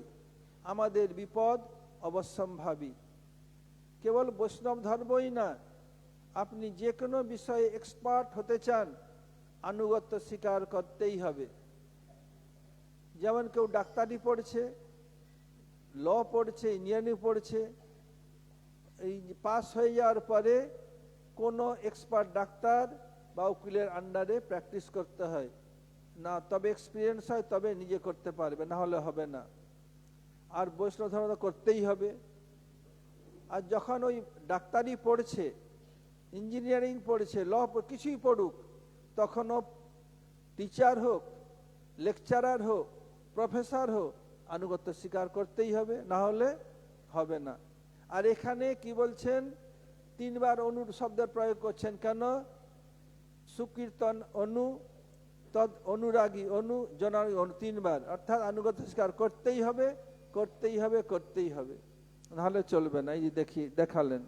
Speaker 3: আমাদের বিপদ অবশ্যম্ভাবী। কেবল বৈষ্ণব ধর্মই না, আপনি যে কোনো বিষয়ে এক্সপার্ট হতে চান, আনুগত্য স্বীকার করতেই হবে। যেমন কেউ ডাক্তারি পড়ছে, ল পড়ছে, ইঞ্জিনিয়ারিং পড়ছে, এই পাস হয়ে যাওয়ার পরে কোনো এক্সপার্ট ডাক্তার বা উকিলের আন্ডারে প্র্যাকটিস করতে হয় না, তবে এক্সপিরিয়েন্স হয়, তবে নিজে করতে পারবে, না হলে হবে না। আর বৈষ্ণব ধর্ম করতেই হবে। আর যখন ওই ডাক্তারি পড়ছে, ইঞ্জিনিয়ারিং পড়ছে, ল কিছুই পড়ুক, তখনও টিচার হোক, লেকচারার হোক, প্রফেসর হোক, আনুগত্য স্বীকার করতেই হবে, না হলে হবে না। আর এখানে কি বলছেন? তিনবার অনু শব্দের প্রয়োগ করছেন কেন? সুকীর্তন অনু, তদ অনুরাগী অনু, জনারী অনু, তিনবার। অর্থাৎ আনুগত্য স্বীকার করতেই হবে, করতেই হবে, করতেই হবে, নাহলে চলবে না। এই যে দেখালেন,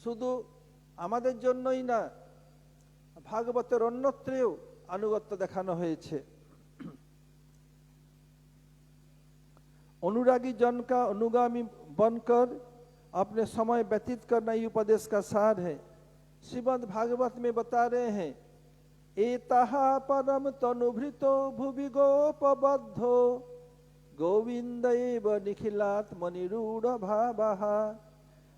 Speaker 3: শুধু আমাদের জন্যই না, ভাগবতের অন্যত্রেও আনুগত্য দেখানো হয়েছে। अनुरागी जन का अनुगामी बनकर अपने समय व्यतीत करना ही उपदेश का सार है। श्रीमद् भागवत में बता रहे हैं, एताहा परम तनुभृतो भुवि गोपबद्धो गोविंद एव निखिलात् मनिरूढ़ भावः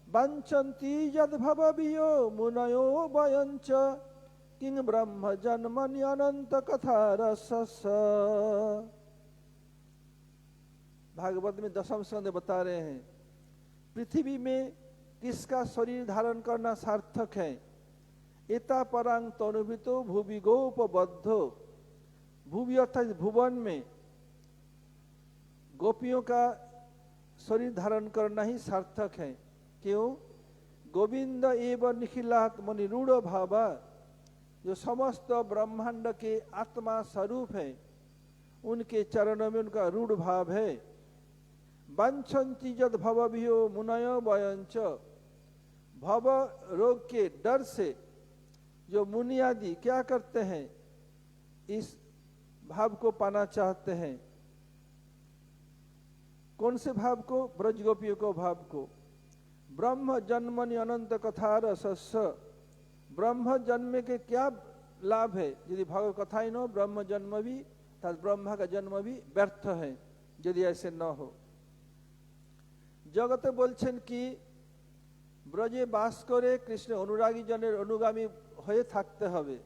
Speaker 3: वाञ्छन्ति यद्भवभियो मुनयो वयञ्च किं ब्रह्म जन्मनि अनंत कथा रसस्। भागवत में दशम स्कंद बता रहे हैं, पृथ्वी में किसका शरीर धारण करना सार्थक है? एता परांग तनुभृतो भुवि गोपबद्धो, भुवि अर्थात भुवन में गोपियों का शरीर धारण करना ही सार्थक है। क्यों? गोविंद एवं निखिलात् मनिरूढ़ भावा, जो समस्त ब्रह्मांड के आत्मा स्वरूप है, उनके चरणों में उनका रूढ़ भाव है। वाञ्छन्ति यद् भवभियो मुनयो वयञ्च, भव रोग के डर से जो मुनि आदि क्या करते हैं? इस भाव को पाना चाहते हैं। कौन से भाव को? ब्रज गोपियों को भाव को। ब्रह्म जन्मनि अनंत कथा रसस्, ब्रह्म जन्म के क्या लाभ है यदि भागवत कथा ही न हो? ब्रह्म जन्म भी, ब्रह्मा का जन्म भी व्यर्थ है यदि ऐसे न हो। जगते बोलছেন কি, ব্রজে বাস করে কৃষ্ণ অনুরাগী জনের অনুগামী হয়ে থাকতে হবে,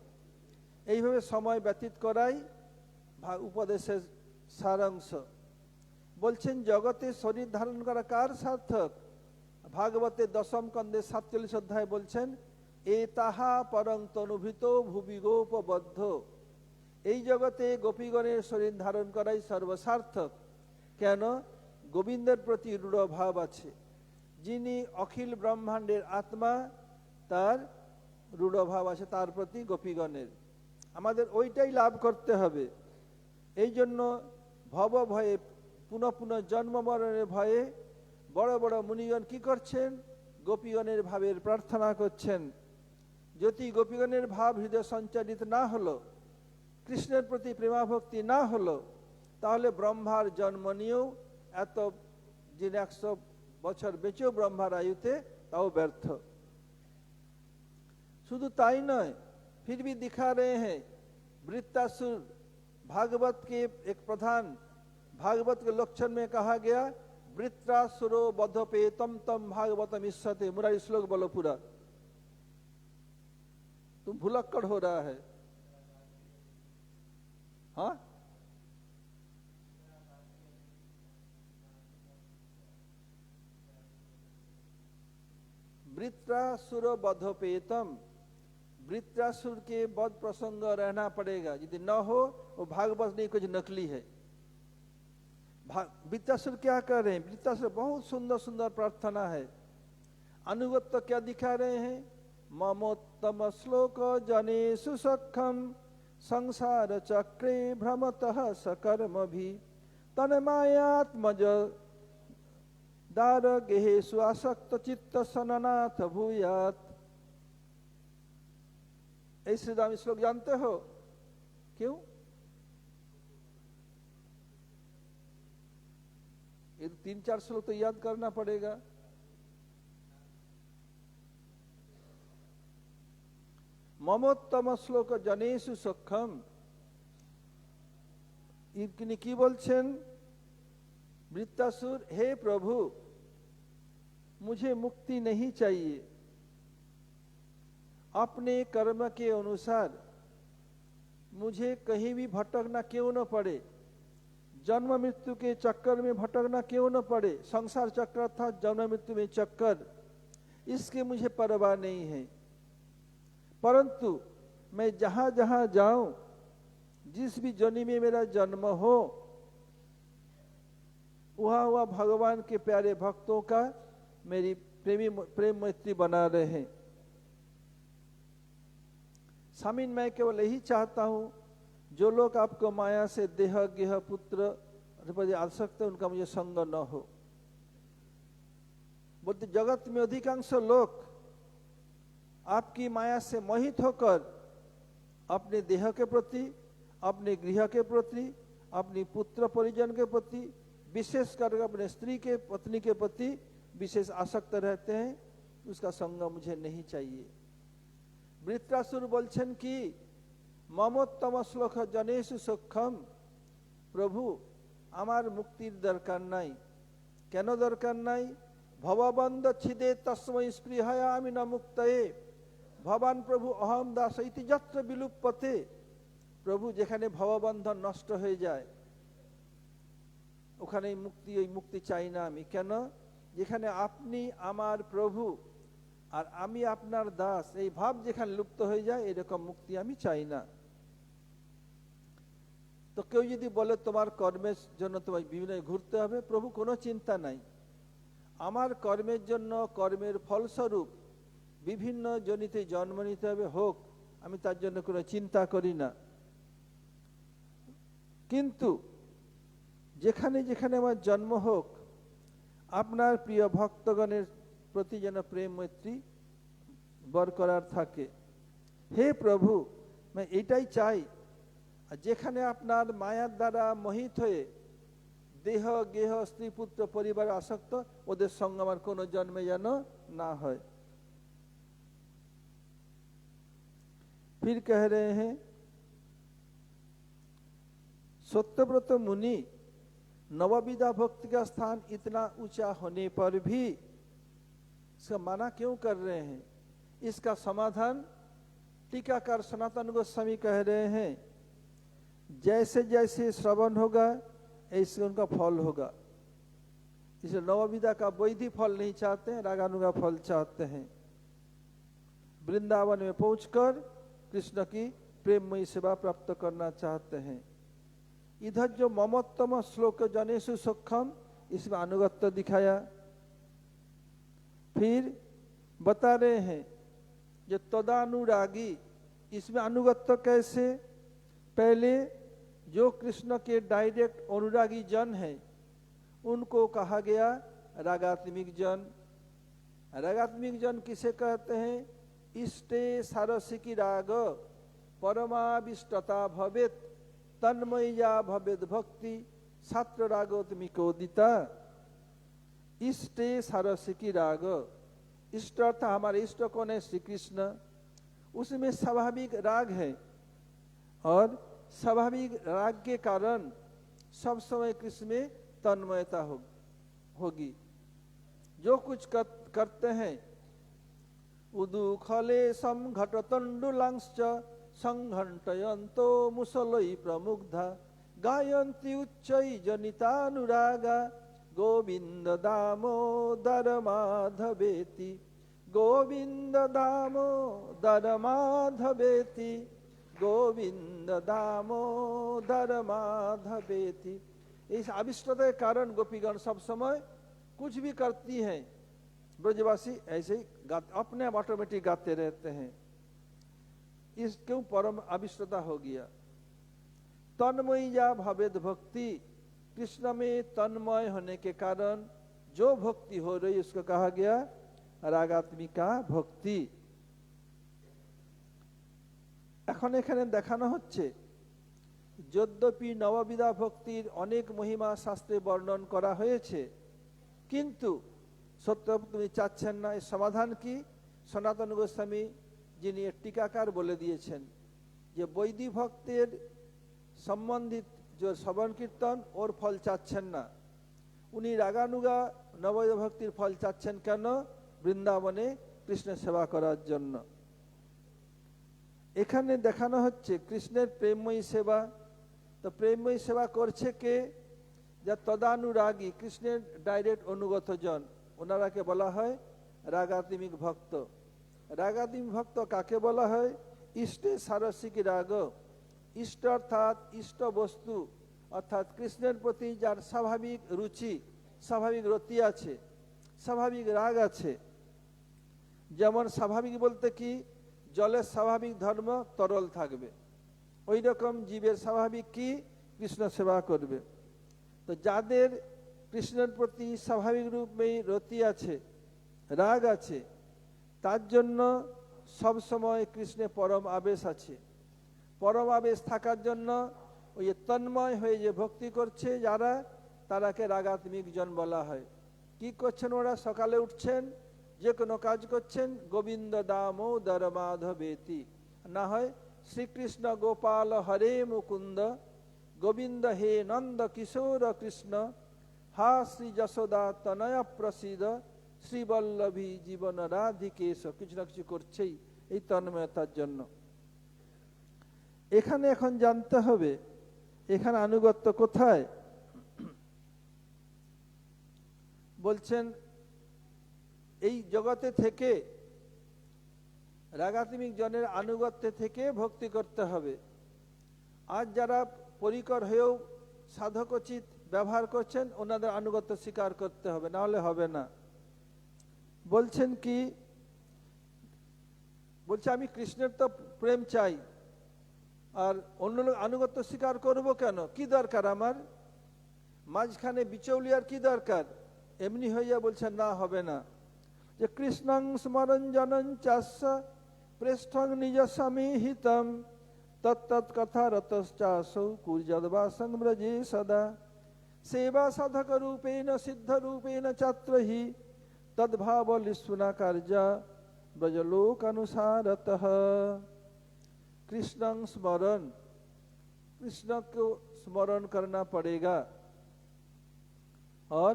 Speaker 3: এইভাবে সময় ব্যতীত করাই উপদেশের সারাংশ। বলছেন জগতে শরীর ধারণ করা কার সার্থক? ভাগবতের দশম স্কন্ধে 47 অধ্যায় বলছেন, এ তাহা পরং তনুভৃত ভুবি গোপবদ্ধ, এই জগতে গোপীগণের শরীর ধারণ করাই সর্বসার্থক। কেন? গোবিন্দের প্রতি রূঢ় ভাব আছে। যিনি অখিল ব্রহ্মাণ্ডের আত্মা, তার রূঢ় ভাব আছে তার প্রতি গোপীগণের। আমাদের ওইটাই লাভ করতে হবে। এই জন্য ভব ভয়ে, পুনঃ পুনঃ জন্ম মরণের ভয়ে বড় বড় মুনিগণ কি করছেন? গোপীগণের ভাবের প্রার্থনা করছেন। যদি গোপীগণের ভাব হৃদয় সঞ্চারিত না হলো, কৃষ্ণের প্রতি প্রেমাভক্তি না হলো, তাহলে ব্রহ্মার জন্ম নিয়েও এত দিন 100 বছর বেঁচেও ব্রহ্মার আয়ুতে তাও ব্যর্থ। शुद्ध ताई नहीं, फिर भी दिखा रहे हैं वृत्तासुर। भागवत के एक प्रधान भागवत के लक्षण में कहा गया वृत्रासुरो बधपे तम तम भागवतम इष्यते। मुरारी श्लोक बोलो पूरा, तुम भुलक्कड़ हो रहा है। हाँ, वृत्रासुर बधपेतम, वृत्रासुर के वध प्रसंग रहना पड़ेगा। यदि न हो वो भागवत नहीं, कुछ नकली है। वृत्रासुर क्या कर रहे हैं? वृत्रासुर बहुत सुंदर सुंदर प्रार्थना है। अनुगत तो क्या दिखा रहे हैं? ममोत्तम श्लोक जनेषु सखम संसार चक्रे भ्रमतः सकर्म भी तन्मायात्मज दार गेहेषु आसक्त चित्त सननाथ भूयात। ऐसे दाम श्लोक जानते हो क्यों? ये 3-4 श्लोक तो याद करना पड़ेगा। ममोत्तम श्लोक जनेषु सखम, इनकी की बोलছেন वृत्तासुर, हे प्रभु मुझे मुक्ति नहीं चाहिए। अपने कर्म के अनुसार मुझे कहीं भी भटकना क्यों न पड़े, जन्म मृत्यु के चक्कर में भटकना क्यों न पड़े। संसार चक्र था, जन्म मृत्यु में चक्कर, इसके मुझे परवाह नहीं है। परंतु मैं जहां जहां जाऊं, जिस भी जन्म में मेरा जन्म हो, वहां वहां भगवान के प्यारे भक्तों का मेरी प्रेम मैत्री बना रहे। स्वामी, मैं केवल यही चाहता हूं, जो लोग आपको माया से देह गेह पुत्र आसक्त है, उनका मुझे संग न हो। बुद्ध जगत में अधिकांश लोग आपकी माया से मोहित होकर अपने देह के प्रति, अपने गृह के प्रति, अपनी पुत्र परिजन के प्रति, विशेष कर अपने स्त्री के पत्नी के प्रति विशेष आसक्त रहते हैं। उसका संग मुझे नहीं चाहिए। वृत्रासुर बोलছেন कि ममोत्तम श्लोक जनेषु सुखम, प्रभु আমার মুক্তির দরকার নাই। কেন দরকার নাই? ভববন্ধ ছিদে তস্मै স্পৃহায়া আমি ন মুক্তয়ে ভবান প্রভু অহম দাস ইতি যত্র বিলুপ্যতে। প্রভু যেখানে ভববন্ধন নষ্ট হয়ে যায় ওখানে মুক্তি, ওই মুক্তি চাই না আমি। কেন? যেখানে আপনি আমার প্রভু আর আমি আপনার দাস, এই ভাব যেখানে লুপ্ত হয়ে যায়, এরকম মুক্তি আমি চাই না। তো কেউ যদি বলে তোমার কর্মের জন্য তোমায় বিভিন্ন ঘুরতে হবে, প্রভু কোনো চিন্তা নাই। আমার কর্মের জন্য, কর্মের ফলস্বরূপ বিভিন্ন জনিতে জন্ম নিতে হবে, হোক, আমি তার জন্য কোনো চিন্তা করি না। কিন্তু যেখানে যেখানে আমার জন্ম হোক, আপনার প্রিয় ভক্তগণের প্রতি যেন প্রেম মৈত্রী বরকরার থাকে। হে প্রভু, मैं এটাই চাই। আর যেখানে আপনার মায়ার দ্বারা মোহিত হয়ে দেহ গেহ স্ত্রী পুত্র পরিবার আসক্ত, ওদের সঙ্গে আমার কোনো জন্মে যেন না হয়। फिर कह रहे हैं सत्यव्रत मुनि नवविधा भक्ति का स्थान इतना ऊंचा होने पर भी इसका माना क्यों कर रहे हैं? इसका समाधान टीकाकार सनातन गोस्वामी कह रहे हैं, जैसे जैसे श्रवण होगा ऐसे उनका फल होगा। इसलिए नवविधा का वैधि फल नहीं चाहते हैं, रागानुगा फल चाहते हैं। वृंदावन में पहुंचकर कृष्ण की प्रेममयी सेवा प्राप्त करना चाहते हैं। इधर जो ममोत्तम श्लोक जनेषु सुखम, इसमें अनुगत्य दिखाया। फिर बता रहे हैं जो तदानुरागी, इसमें अनुगत्य कैसे? पहले जो कृष्ण के डायरेक्ट अनुरागी जन हैं उनको कहा गया रागात्मिक जन। रागात्मिक जन किसे कहते हैं? इष्टे सारसिकी राग परमाविष्टता भवेत तन्मय्या भवेद भक्ति छात्र रागोत्मिकोदिता। इष्टे सारसिकी राग, इष्ट अर्थ हमारे इष्ट कौन है? श्री कृष्ण। उसमें स्वाभाविक राग है और स्वाभाविक राग के कारण सब समय कृष्ण में तन्मयता होगी। जो कुछ करते हैं उदुखले संघटतंडुलांश्च संघंटयन्तो मुसलै प्रमुग्धा गायन्ति उच्चै जनितानुरागा गोविंद दामोदर माधवेति गोविंद दामोदर माधवेति गोविंद दामोदर माधवेति। इस अविष्टता के कारण गोपीगण सब समय कुछ भी करती हैं, ब्रजवासी ऐसे ही अपने आप ऑटोमेटिक गाते रहते हैं। इस क्यों? परम अविष्टता हो गया। तन्मय्या भवेद भक्ति, कृष्ण में तन्मय होने के कारण जो भक्ति हो रही उसको कहा गया রাগাত্মিকা ভক্তি। এখন এখানে দেখানো হচ্ছে যদ্যপি নববিধা ভক্তির অনেক মহিমা শাস্ত্রে বর্ণন করা হয়েছে, কিন্তু সত্যপ্রতিমি চাচ্ছেন না। এর সমাধান কি? সনাতন গোস্বামী যিনি এর টিকাকার বলে দিয়েছেন যে বৈদিক ভক্তের সম্বন্ধিত যে শ্রবণ কীর্তন ওর ফল চাচ্ছেন না, উনি রাগানুগা নববিধা ভক্তির ফল চাচ্ছেন কেন? বৃন্দাবনে কৃষ্ণ সেবা করার জন্য। এখানে দেখানো হচ্ছে কৃষ্ণের প্রেমময়ী সেবা। তো প্রেমময়ী সেবা করছে কে? যা তদানুরাগী, কৃষ্ণের ডাইরেক্ট অনুগত জন, ওনারাকে বলা হয় রাগাত্মিক ভক্ত। রাগাত্মিক ভক্ত কাকে বলা হয়? ইষ্টে সারসিক রাগ। ইষ্ট অর্থাৎ ইষ্ট বস্তু, অর্থাৎ কৃষ্ণের প্রতি যার স্বাভাবিক রুচি, স্বাভাবিক রতি আছে, স্বাভাবিক রাগ আছে। যেমন স্বাভাবিক বলতে কি? জলের স্বাভাবিক ধর্ম তরল থাকবে, ওই রকম জীবের স্বাভাবিক কি? কৃষ্ণ সেবা করবে। তো যাদের কৃষ্ণের প্রতি স্বাভাবিক রূপেই রতি আছে, রাগ আছে, তার জন্য সব সময় কৃষ্ণে পরম আবেশ আছে। পরম আবেশ থাকার জন্য ওই তন্ময় হয়ে যে ভক্তি করছে যারা, তারাকে রাগাত্মিক জন বলা হয়। কি করছেন ওরা? সকালে উঠছেন, যে কোনো কাজ করছেন, গোবিন্দ দামোদর মাধবেতি, না হয় শ্রীকৃষ্ণ গোপাল হরে মুকুন্দ, গোবিন্দ হে নন্দ কিশোর কৃষ্ণ, হা শ্রী যশোদা তনয় প্রসিদ, শ্রীবল্লভী জীবন রাধিকেশ। কিছু না কিছু করছেই এই তন্ময়তার জন্য। এখানে এখন জানতে হবে এখানে আনুগত্য কোথায়? বলছেন এই জগতে থেকে রাগাত্মিক জনের আনুগত্যে থেকে ভক্তি করতে হবে। আজ যারা পরিকর হয়েও সাধকোচিত ব্যবহার করছেন, ওনাদের আনুগত্য স্বীকার করতে হবে, না হলে হবে না। বলছেন কি? বলছে আমি কৃষ্ণের তো প্রেম চাই, আর অন্য লোক আনুগত্য স্বীকার করব কেন? কি দরকার আমার? মাঝখানে বিচৌলিয়ার কি দরকার? এমনি হইয়া বলছেন না, হবে না। যে কৃষ্ণং স্মরণ জনং চাস্য পৃষ্ঠং নিজ সমিহিতম তত্তৎ কথা রতশ্চাসৌ কুর্যদ্বাসং ব্রজে সদা সেবা সাধক রূপেণ সিদ্ধ রূপেণ চাত্রহি তদ্ভাব লিস্বনা কার্য ব্রজলোক अनुसारतः। कृष्ण स्मरण, कृष्ण को स्मरण करना पड़ेगा। और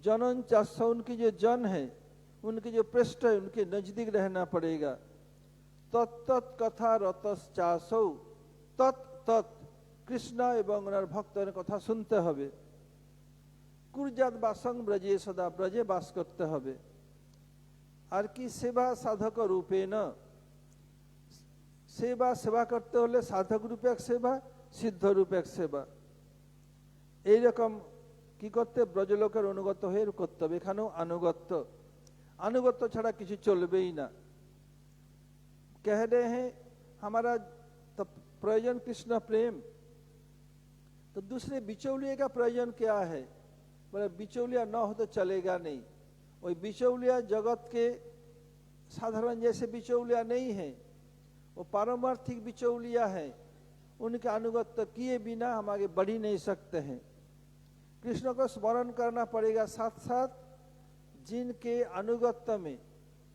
Speaker 3: जनन चास्सा, उनकी जो जन है, उनके जो पृष्ठ है, उनके नजदीक रहना पड़ेगा। तत्त कथा रतश्चासौ, तत् कृष्ण एवं उनार भक्तर कथा सुनते हबे। कुर्जात बासंग ब्रजे सदा, ब्रजे बास करते हबे। আর কি? সেবা সাধক রূপে না, সেবা করতে হলে সাধক রূপে এক সেবা, সিদ্ধ রূপে এক সেবা। এইরকম কি করতে? ব্রজলোকের অনুগত হয়ে করতে হবে। এখানেও আনুগত্য ছাড়া কিছু চলবেই না। कह रहे हैं हमारा तो प्रयोजन कृष्ण प्रेम, तो दूसरे बिचौलिए का प्रयोजन क्या है? बोले बिचौलिया न हो तो चलेगा नहीं। वही बिचौलिया जगत के साधारण जैसे बिचौलिया नहीं है, वो पारमार्थिक बिचौलिया है। उनके अनुगत्य किए बिना हम आगे बढ़ ही नहीं सकते हैं। कृष्ण को स्मरण करना पड़ेगा, साथ साथ जिनके अनुगत्य में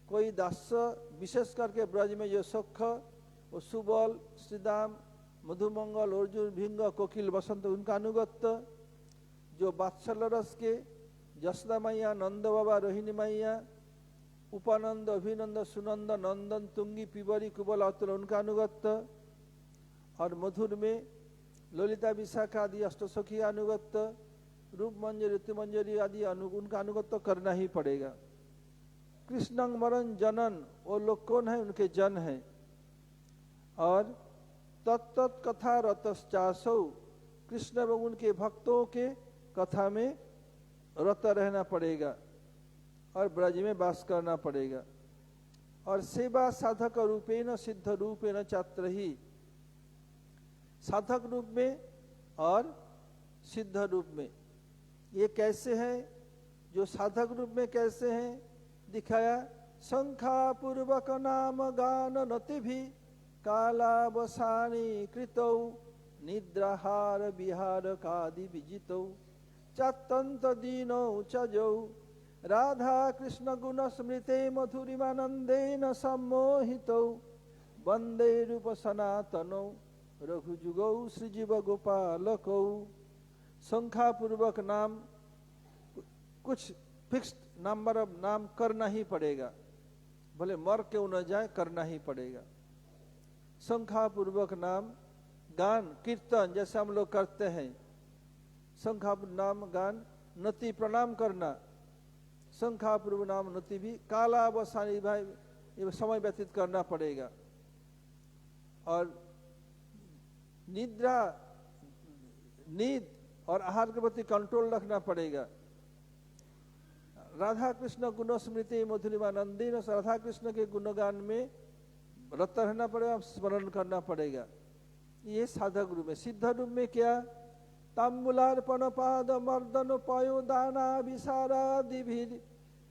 Speaker 3: कोई दास, विशेष करके ब्रज में जो सख, वो सुबल, श्रीदाम, मधुमंगल, अर्जुन, भिंग, कोकिल, बसंत, उनका अनुगत्य, जो वात्सल्य रस के जसोदा मैया, नंद बाबा, रोहिणी मैया, उपानंद, अभिनंद, सुनंद, नंदन, तुंगी, पिबरी, कुबल, अतुल, उनका अनुगत्य, और मधुर में ललिता, विशाखा आदि अष्टसखी अनुगत्य, रूप मंजरी, ऋतु मंजरी आदि उनका अनुगत्य करना ही पड़ेगा। कृष्णं मरण जनन, वो लोग कौन है? उनके जन है। और तत्त कथा रतश्चासौ, कृष्ण एवं उनके भक्तों के कथा में रत रहना पड़ेगा और ब्रज में वास करना पड़ेगा। और सेवा साधक रूपेण सिद्ध रूपेण चात्र ही, साधक रूप में और सिद्ध रूप में। ये कैसे है? जो साधक रूप में कैसे हैं दिखाया, शंखा पूर्वक नाम गान नति भी कालावसानी कृतौ निद्राहार विहार कादि विजितौ चतंत दीनौ चजौ राधा कृष्ण गुण स्मृते मधुरिमानंदेन सम्मोहितौ वंदे रूप सनातनौ रघुजुगौ श्रीजीव गोपालकौ। संख्या पूर्वक नाम, कुछ फिक्स्ड नंबर ऑफ नाम करना ही पड़ेगा, भले मर क्यों न जाए, करना ही पड़ेगा। संख्या पूर्वक नाम गान कीर्तन जैसे हम लोग करते हैं, संख्या नाम गान, नति प्रणाम करना, संख्या पूर्व नाम नति भी कालावसानी भाई ये समय व्यतीत करना पड़ेगा। और निद्रा, नींद और आहार के प्रति कंट्रोल रखना पड़ेगा। राधा कृष्ण गुण स्मृति मधुरिमानंदी, राधा कृष्ण के गुणगान में रत रहना पड़ेगा, स्मरण करना पड़ेगा। ये साधक रूप में। सिद्ध रूप में क्या? तांबुलार्पण पाद मर्दन पयो दाना विसारादि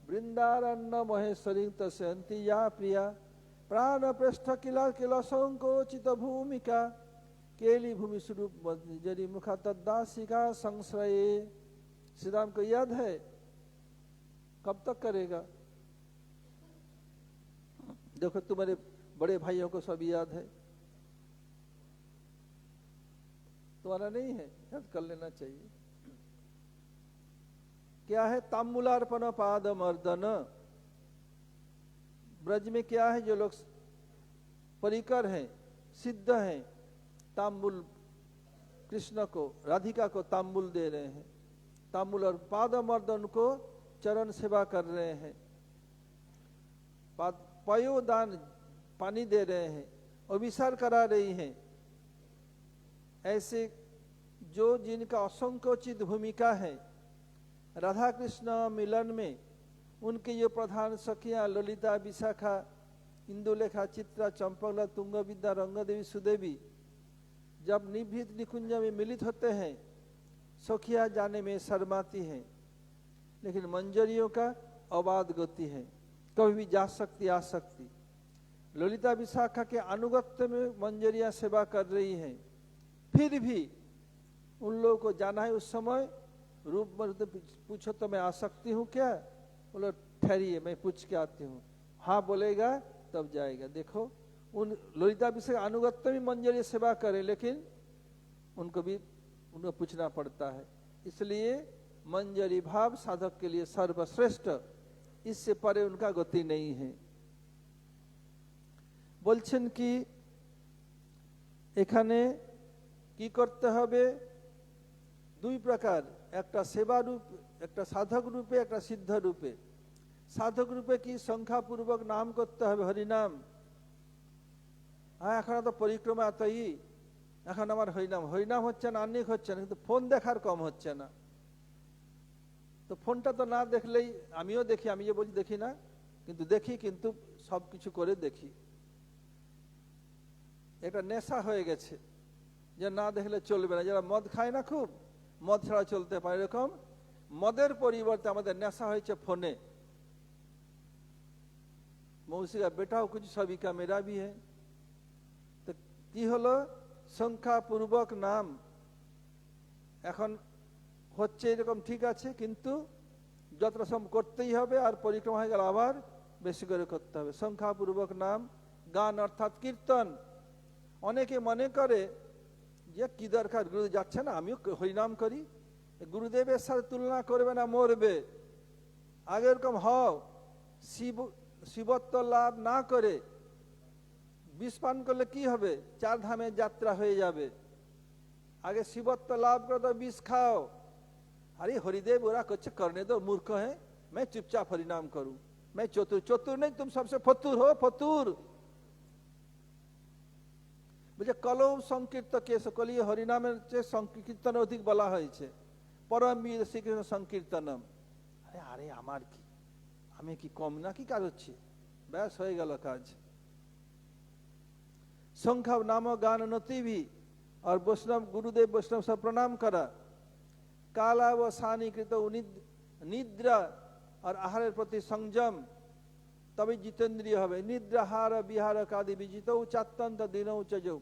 Speaker 3: वृंदारण्य महेश्वरी तस्यंती या प्रिया प्राण पृष्ठ किला किला संकोचित भूमिका केली भूमि स्वरूप जरी मुखा तदासिका संश्रय। श्री राम को याद है? कब तक करेगा? देखो तुम्हारे बड़े भाइयों को सब याद है, तुम्हारा नहीं है, याद कर लेना चाहिए। क्या है? तांबुलार्पण पाद मर्दन। ब्रज में क्या है? जो लोग परिकर हैं, सिद्ध हैं, तांबुल कृष्ण को, राधिका को तांबुल दे रहे हैं, तांबुल और पाद मर्दन को चरण सेवा कर रहे हैं, पयोदान पानी दे रहे हैं, अभिसार करा रही हैं। ऐसे जो जिनका असंकोचित भूमिका है राधा कृष्ण मिलन में, उनके ये प्रधान सखियां ललिता, विशाखा, इंदुलेखा, चित्रा, चंपकला, तुंगविद्या, रंगदेवी, सुदेवी जब निभृत निकुंज में मिलित होते हैं, सखियां जाने में शर्माती हैं, लेकिन मंजरियों का अबाध गति है, कभी भी जा सकती आ सकती। ललिता विशाखा के अनुगत्य में मंजरियां सेवा कर रही हैं, फिर भी उन लोगों को जाना है। उस समय रूप में पूछो तो मैं आ सकती हूँ क्या? बोलो ठहरिए मैं पूछ के आती हूँ। हाँ बोलेगा तब जाएगा। देखो उन ललिता विशाखा अनुगत्य में मंजरी सेवा करें, लेकिन उनको भी उनको पूछना पड़ता है। इसलिए मंजरी भाव साधक के लिए सर्वश्रेष्ठ, इससे परे उनका गति नहीं है। বলছেন কি এখানে কি করতে হবে? দুই প্রকার, একটা সেবা রূপ, একটা সাধক রূপে, একটা সিদ্ধ রূপে। সাধক রূপে কি সংখ্যাপূর্বক নাম করতে হবে, হরিনাম। হ্যাঁ এখন তো পরিক্রমা এতই, এখন আমার হরিনাম হরিনাম হচ্ছে না, আন্নিক হচ্ছে না, কিন্তু ফোন দেখার কম হচ্ছে না। তো ফোনটা তো না দেখলেই, আমিও দেখি, আমি যে বলছি দেখি না, কিন্তু দেখি, কিন্তু সব কিছু করে দেখি। এটা নেশা হয়ে গেছে যে না দেখলে চলবে না। যারা মদ খায় না, খুব মদ ছাড়া চলতে পারে, এরকম মদের পরিবর্তে আমাদের নেশা হয়েছে ফোনে। मौसी का बेटाओ कुछ सभी का मेरा भी है। तो কি হলো সংখ্যাপূর্বক নাম এখন হচ্ছে এরকম ঠিক আছে, কিন্তু যতটা সম্ভব করতেই হবে, আর পরিক্রমা হয়ে গেল আবার বেশি করে করতে হবে। সংখ্যাপূর্বক নাম গান অর্থাৎ কীর্তন। অনেকে মনে করে যে কি দরকার, গুরুদেব যাচ্ছে না আমিও হরিনাম করি, গুরুদেবের সাথে তুলনা করবে না মরবে। আগে এরকম হও, শিবত্ব লাভ না করে বিষ পান করলে কি হবে, 4 ধামের যাত্রা হয়ে যাবে। আগে শিবত্ব লাভ করে তো বিষ খাও। अरे हरिदेव बोरा कुछ करने दो, मूर्ख है, मैं चुपचाप हरिनाम करूं, मैं चतुर। चतुर नहीं, तुम सबसे फतुर हो, फतुर। বুঝে কলৌ সংকীর্তকে সকলিয়ে হরিনামের চেয়ে সংকীর্তন অধিক বলা হয়েছে। পরম বীর শ্রীকৃষ্ণ সংকীর্তনম। আরে আরে আমার কি, আমি কি কম নাকি কাজ হচ্ছে? ব্যাস হয়ে গেল কাজ। সংখ্যা নাম গান নতি भी और वैष्णव गुरुदेव वैष्णव सब प्रणाम करा। काला व सानिकृत निद्रा और आहारेर प्रति संयम, तभी जितेंद्रिय হবে। निद्राहार विहार कादि विजित चात्यंत दिन चजौ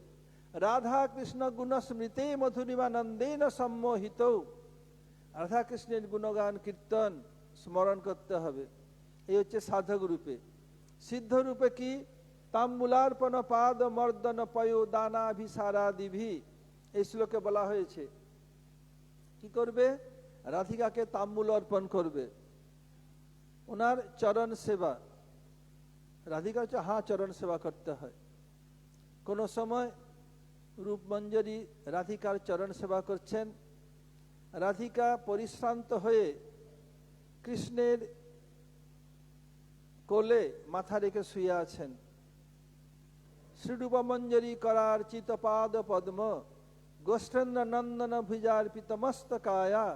Speaker 3: राधा कृष्ण गुण स्मृति मधुरिमानंदेन सम्मोहित। राधा कृष्णের গুণগান কীর্তন স্মরণ করতে হবে। এই হচ্ছে সাধক রূপে। সিদ্ধ রূপে কি, তাম্বুলার্পণ পাদ মর্দন পয় দানাভিসারাদিভি, এই শ্লোকে বলা হয়েছে। কি করবে, রাধিকাকে তাম্বুল অর্পণ করবে, ওনার চরণ সেবা। রাধিকা হচ্ছে চরণ সেবা করতে হয়। কোন সময় রূপমঞ্জরি রাধিকার চরণ সেবা করছেন, রাধিকা পরিশ্রান্ত হয়ে কৃষ্ণের কোলে মাথা রেখে শুয়ে আছেন। শ্রীরূপমঞ্জরি করার চিতপাদ পদ্ম গোষ্ঠেন্দ্র নন্দন ভুজার্পিত মস্তকায়া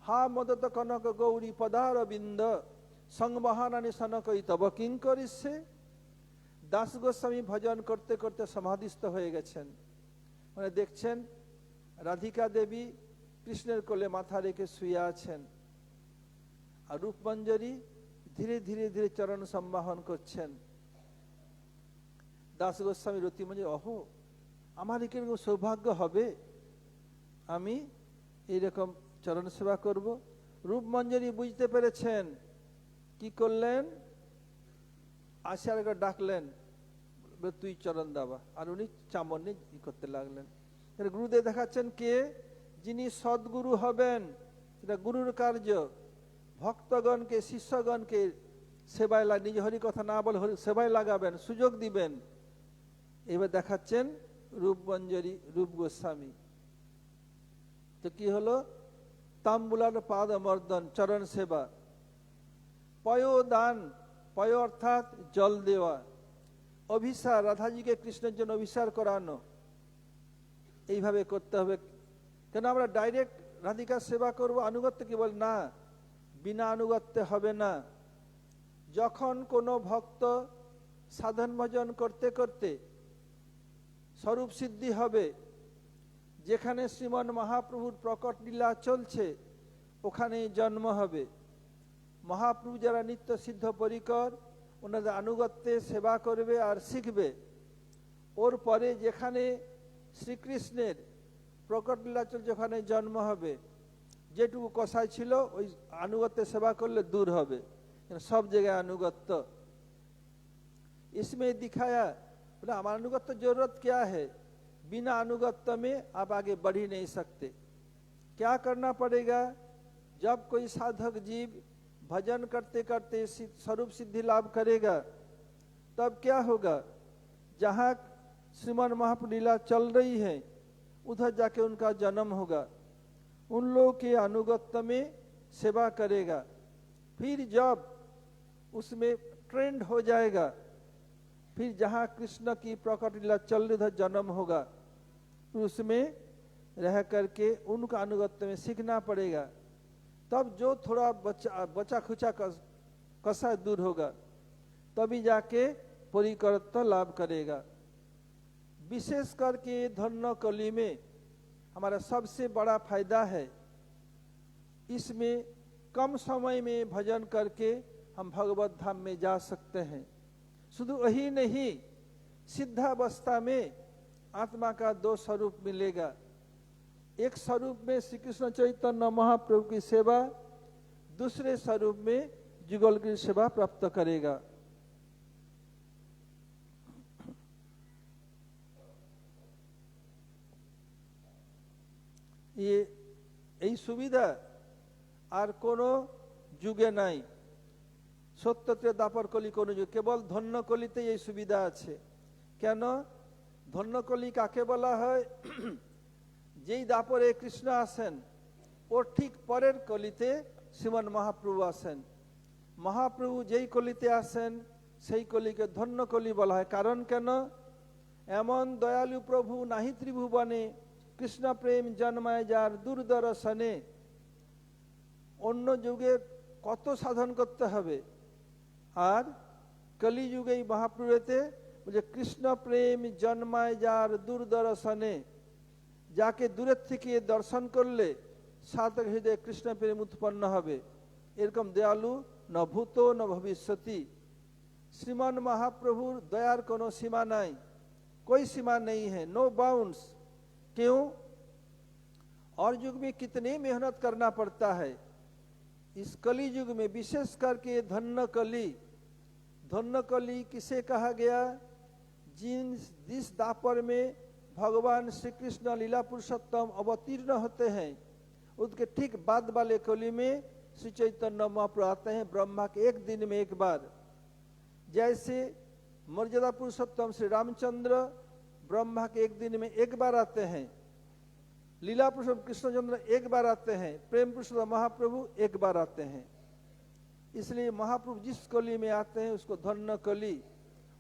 Speaker 3: হা মদত কনক গৌরী পদার বিন্দ সংবহানানি সনকই তব কিঙ্করিষ্যে। দাস গোস্বামী ভজন করতে করতে সমাধিস্থ হয়ে গেছেন। মানে দেখছেন রাধিকা দেবী কৃষ্ণের কোলে মাথা রেখে শুয়ে আছেন, আর রূপমঞ্জরি ধীরে ধীরে ধীরে চরণ সম্বাহন করছেন। দাস গোস্বামী রতিমঞ্জরি, অহো আমার এরকম সৌভাগ্য হবে, আমি এইরকম চরণ সেবা করব। রূপমঞ্জরি বুঝতে পেরেছেন, কি করলেন, আশার ডাকলেন, তুই চরণ দাবা, আর উনি চামর নিয়ে করতে লাগলেন। গুরুদেব দেখাচ্ছেন কে, যিনি সদ্গুরু হবেন, এটা গুরুর কার্য। ভক্তগণকে শিষ্যগণকে সেবায় নিজ হরি কথা না বলে সেবায় লাগাবেন, সুযোগ দিবেন। এবার দেখাচ্ছেন রূপমঞ্জরি রূপ গোস্বামী। তো কি হলো, তাম্বুলার পাদ মর্দন চরণ সেবা। পয় দান, পয় অর্থাৎ জল দেওয়া। অভিসার, রাধাজিকে কৃষ্ণের জন্য অভিসার করানো, এইভাবে করতে হবে। কেন আমরা ডাইরেক্ট রাধিকার সেবা করব, আনুগত্য কি বল না, বিনা আনুগত্যে হবে না। যখন কোনো ভক্ত সাধন ভজন করতে করতে স্বরূপ সিদ্ধি হবে, যেখানে শ্রীমন মহাপ্রভুর প্রকট লীলা চলছে ওখানেই জন্ম হবে। মহাপ্রভু যারা নিত্য সিদ্ধ পরিকর, ওনাদের আনুগত্যে সেবা করবে আর শিখবে। ওর পরে যেখানে শ্রীকৃষ্ণের প্রকট লীলা চলছে ওখানে জন্ম হবে। যেটুকু কষায় ছিল ওই আনুগত্যে সেবা করলে দূর হবে। सब जगह अनुगत्य, इसमें दिखाया बोला हमारा अनुगत्य जरूरत क्या है, बिना अनुगत्य में आप आगे बढ़ ही नहीं सकते। क्या करना पड़ेगा, जब कोई साधक जीव भजन करते करते स्वरूप सिद्धि लाभ करेगा तब क्या होगा, जहाँ श्रीमन महाप्रभु लीला चल रही है उधर जाके उनका जन्म होगा, उन लोगों के अनुगत्य में सेवा करेगा। फिर जब उसमें ट्रेंड हो जाएगा, फिर जहाँ कृष्ण की प्रकट लीला चल रही उधर जन्म होगा, फिर उसमें रह करके उनका अनुगत्य में सीखना पड़ेगा। तब जो थोड़ा बचा खुचा कसा दूर होगा, तभी जाके परिकरत्व लाभ करेगा। विशेष करके धन्य कली में हमारा सबसे बड़ा फायदा है, इसमें कम समय में भजन करके हम भगवत धाम में जा सकते हैं। शुद्ध वही नहीं, सिद्धावस्था में आत्मा का दो स्वरूप मिलेगा। एक स्वरूप में श्री कृष्ण चैतन्य महाप्रभु की सेवा, दूसरे स्वरूप में जुगल की सेवा प्राप्त करेगा। ये এই সুবিধা আর কোনো যুগে নাই। সত্যতে দাপর কলি কোন যুগ, কেবল ধন্য কলিতে এই সুবিধা আছে। কেন ধন্য কলি কাকে বলা হয়? যেই দাপরে কৃষ্ণ আসেন ওর ঠিক পরের কলিতে শ্রীমান মহাপ্রভু আসেন। মহাপ্রভু যেই কলিতে আসেন সেই কলিকে ধন্য কলি বলা হয়। কারণ কেন? এমন দয়ালু প্রভু নাহি ত্রিভুবনে, কৃষ্ণ প্রেম জন্মায় যার দূরদর্শনে। অন্য যুগে কত সাধন করতে হবে, আর কলিযুগে এই মহাপ্রভুতে যে কৃষ্ণ প্রেম জন্মায় যার দূরদর্শনে, যাকে দূরের থেকে দর্শন করলে সাধক হৃদয়ে কৃষ্ণ প্রেম উৎপন্ন হবে। এরকম দয়ালু ন ভূত ন ভবিষ্যতি। শ্রীমান महाप्रभुर दयार कोनो सीमा नहीं, कोई सीमा नहीं है, नो बाउंड्स। क्यों? और युग में कितनी मेहनत करना पड़ता है। इस कली युग में विशेष करके धन्य कली। धन्य कली किसे कहा गया? जिस दापर में भगवान श्री कृष्ण लीला पुरुषोत्तम अवतीर्ण होते हैं, उसके ठीक बाद वाले कली में श्री चैतन्य महाप्रभु आते हैं, ब्रह्मा के एक दिन में एक बार। जैसे मर्यादा पुरुषोत्तम श्री रामचंद्र ब्रह्मा के एक दिन में एक बार आते हैं, लीला पुरुषोत्तम कृष्णचंद्र एक बार आते हैं, प्रेम पुरुषोत्तम महाप्रभु एक बार आते हैं। इसलिए महाप्रभु जिस कली में आते हैं उसको धन्य कली।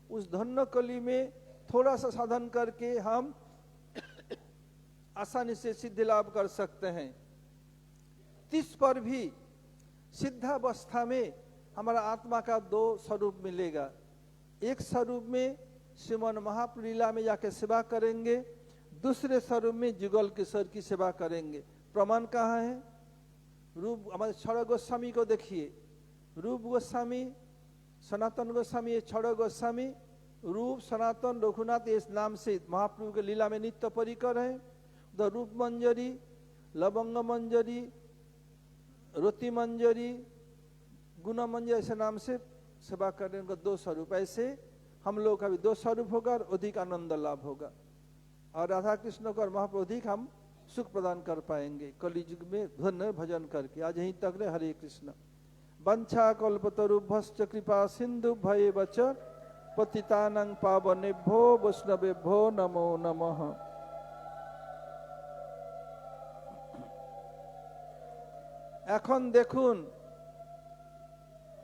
Speaker 3: उस धन्य कली में थोड़ा सा साधन करके हम आसानी से सिद्धि लाभ कर सकते हैं। तीस पर भी सिद्धावस्था में हमारा आत्मा का दो स्वरूप मिलेगा। एक स्वरूप में श्रीमन महाप्रभु लीला में जाके सेवा करेंगे, दूसरे स्वरूप में जुगल किशोर की सेवा करेंगे। प्रमाण कहाँ है? रूप हमारे छड़ गोस्वामी को देखिए। रूप गोस्वामी, सनातन गोस्वामी, ये छड़ गोस्वामी रूप सनातन रघुनाथ इस नाम से महाप्रभु के लीला में नित्य परिकर है। द रूप मंजरी, लवंग मंजरी, रोती मंजरी, गुण मंजरी ऐसे नाम से सेवा करने का दो स्वरूप। ऐसे हम लोग का भी दो स्वरूप होगा और अधिक आनंद लाभ होगा, और राधा कृष्ण को और महाप्रभु अधिक हम सुख प्रदान कर पाएंगे कलि युग में धन्य भजन करके। आज यहीं तक रे। हरे कृष्ण। वंशा कल्पतरुभ्यश्च कृपा सिंधु भयेवच पतितानां पावनेभ्यो वैष्णवेभ्यो नमो नमः। এখন দেখুন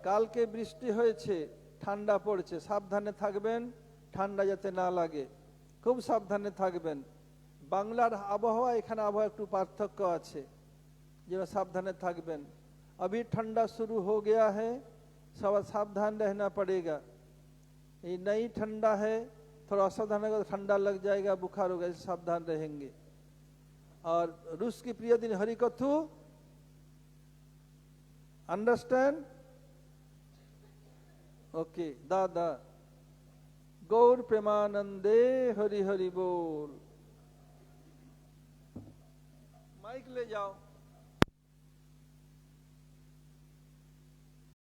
Speaker 3: কালকে বৃষ্টি হয়েছে, ঠান্ডা পড়ছে, সাবধানে থাকবেন, ঠান্ডা যাতে না লাগে, খুব সাবধানে থাকবেন। বাংলার আবহাওয়া এখানে আবহাওয়া একটু পার্থক্য আছে, যেন সাবধানে থাকবেন। अभी ठंडा शुरू हो गया है, सब सावधान रहना पड़ेगा। ये नई ठंडा है, थोड़ा असावधान रहेगा तो ठंडा लग जाएगा, बुखार होगा, ऐसे सावधान रहेंगे। और रूस की प्रिय दिन हरिकथु, अंडरस्टैंड? ओके दादा। गौर प्रेमानंदे हरि हरि बोल। माइक ले जाओ।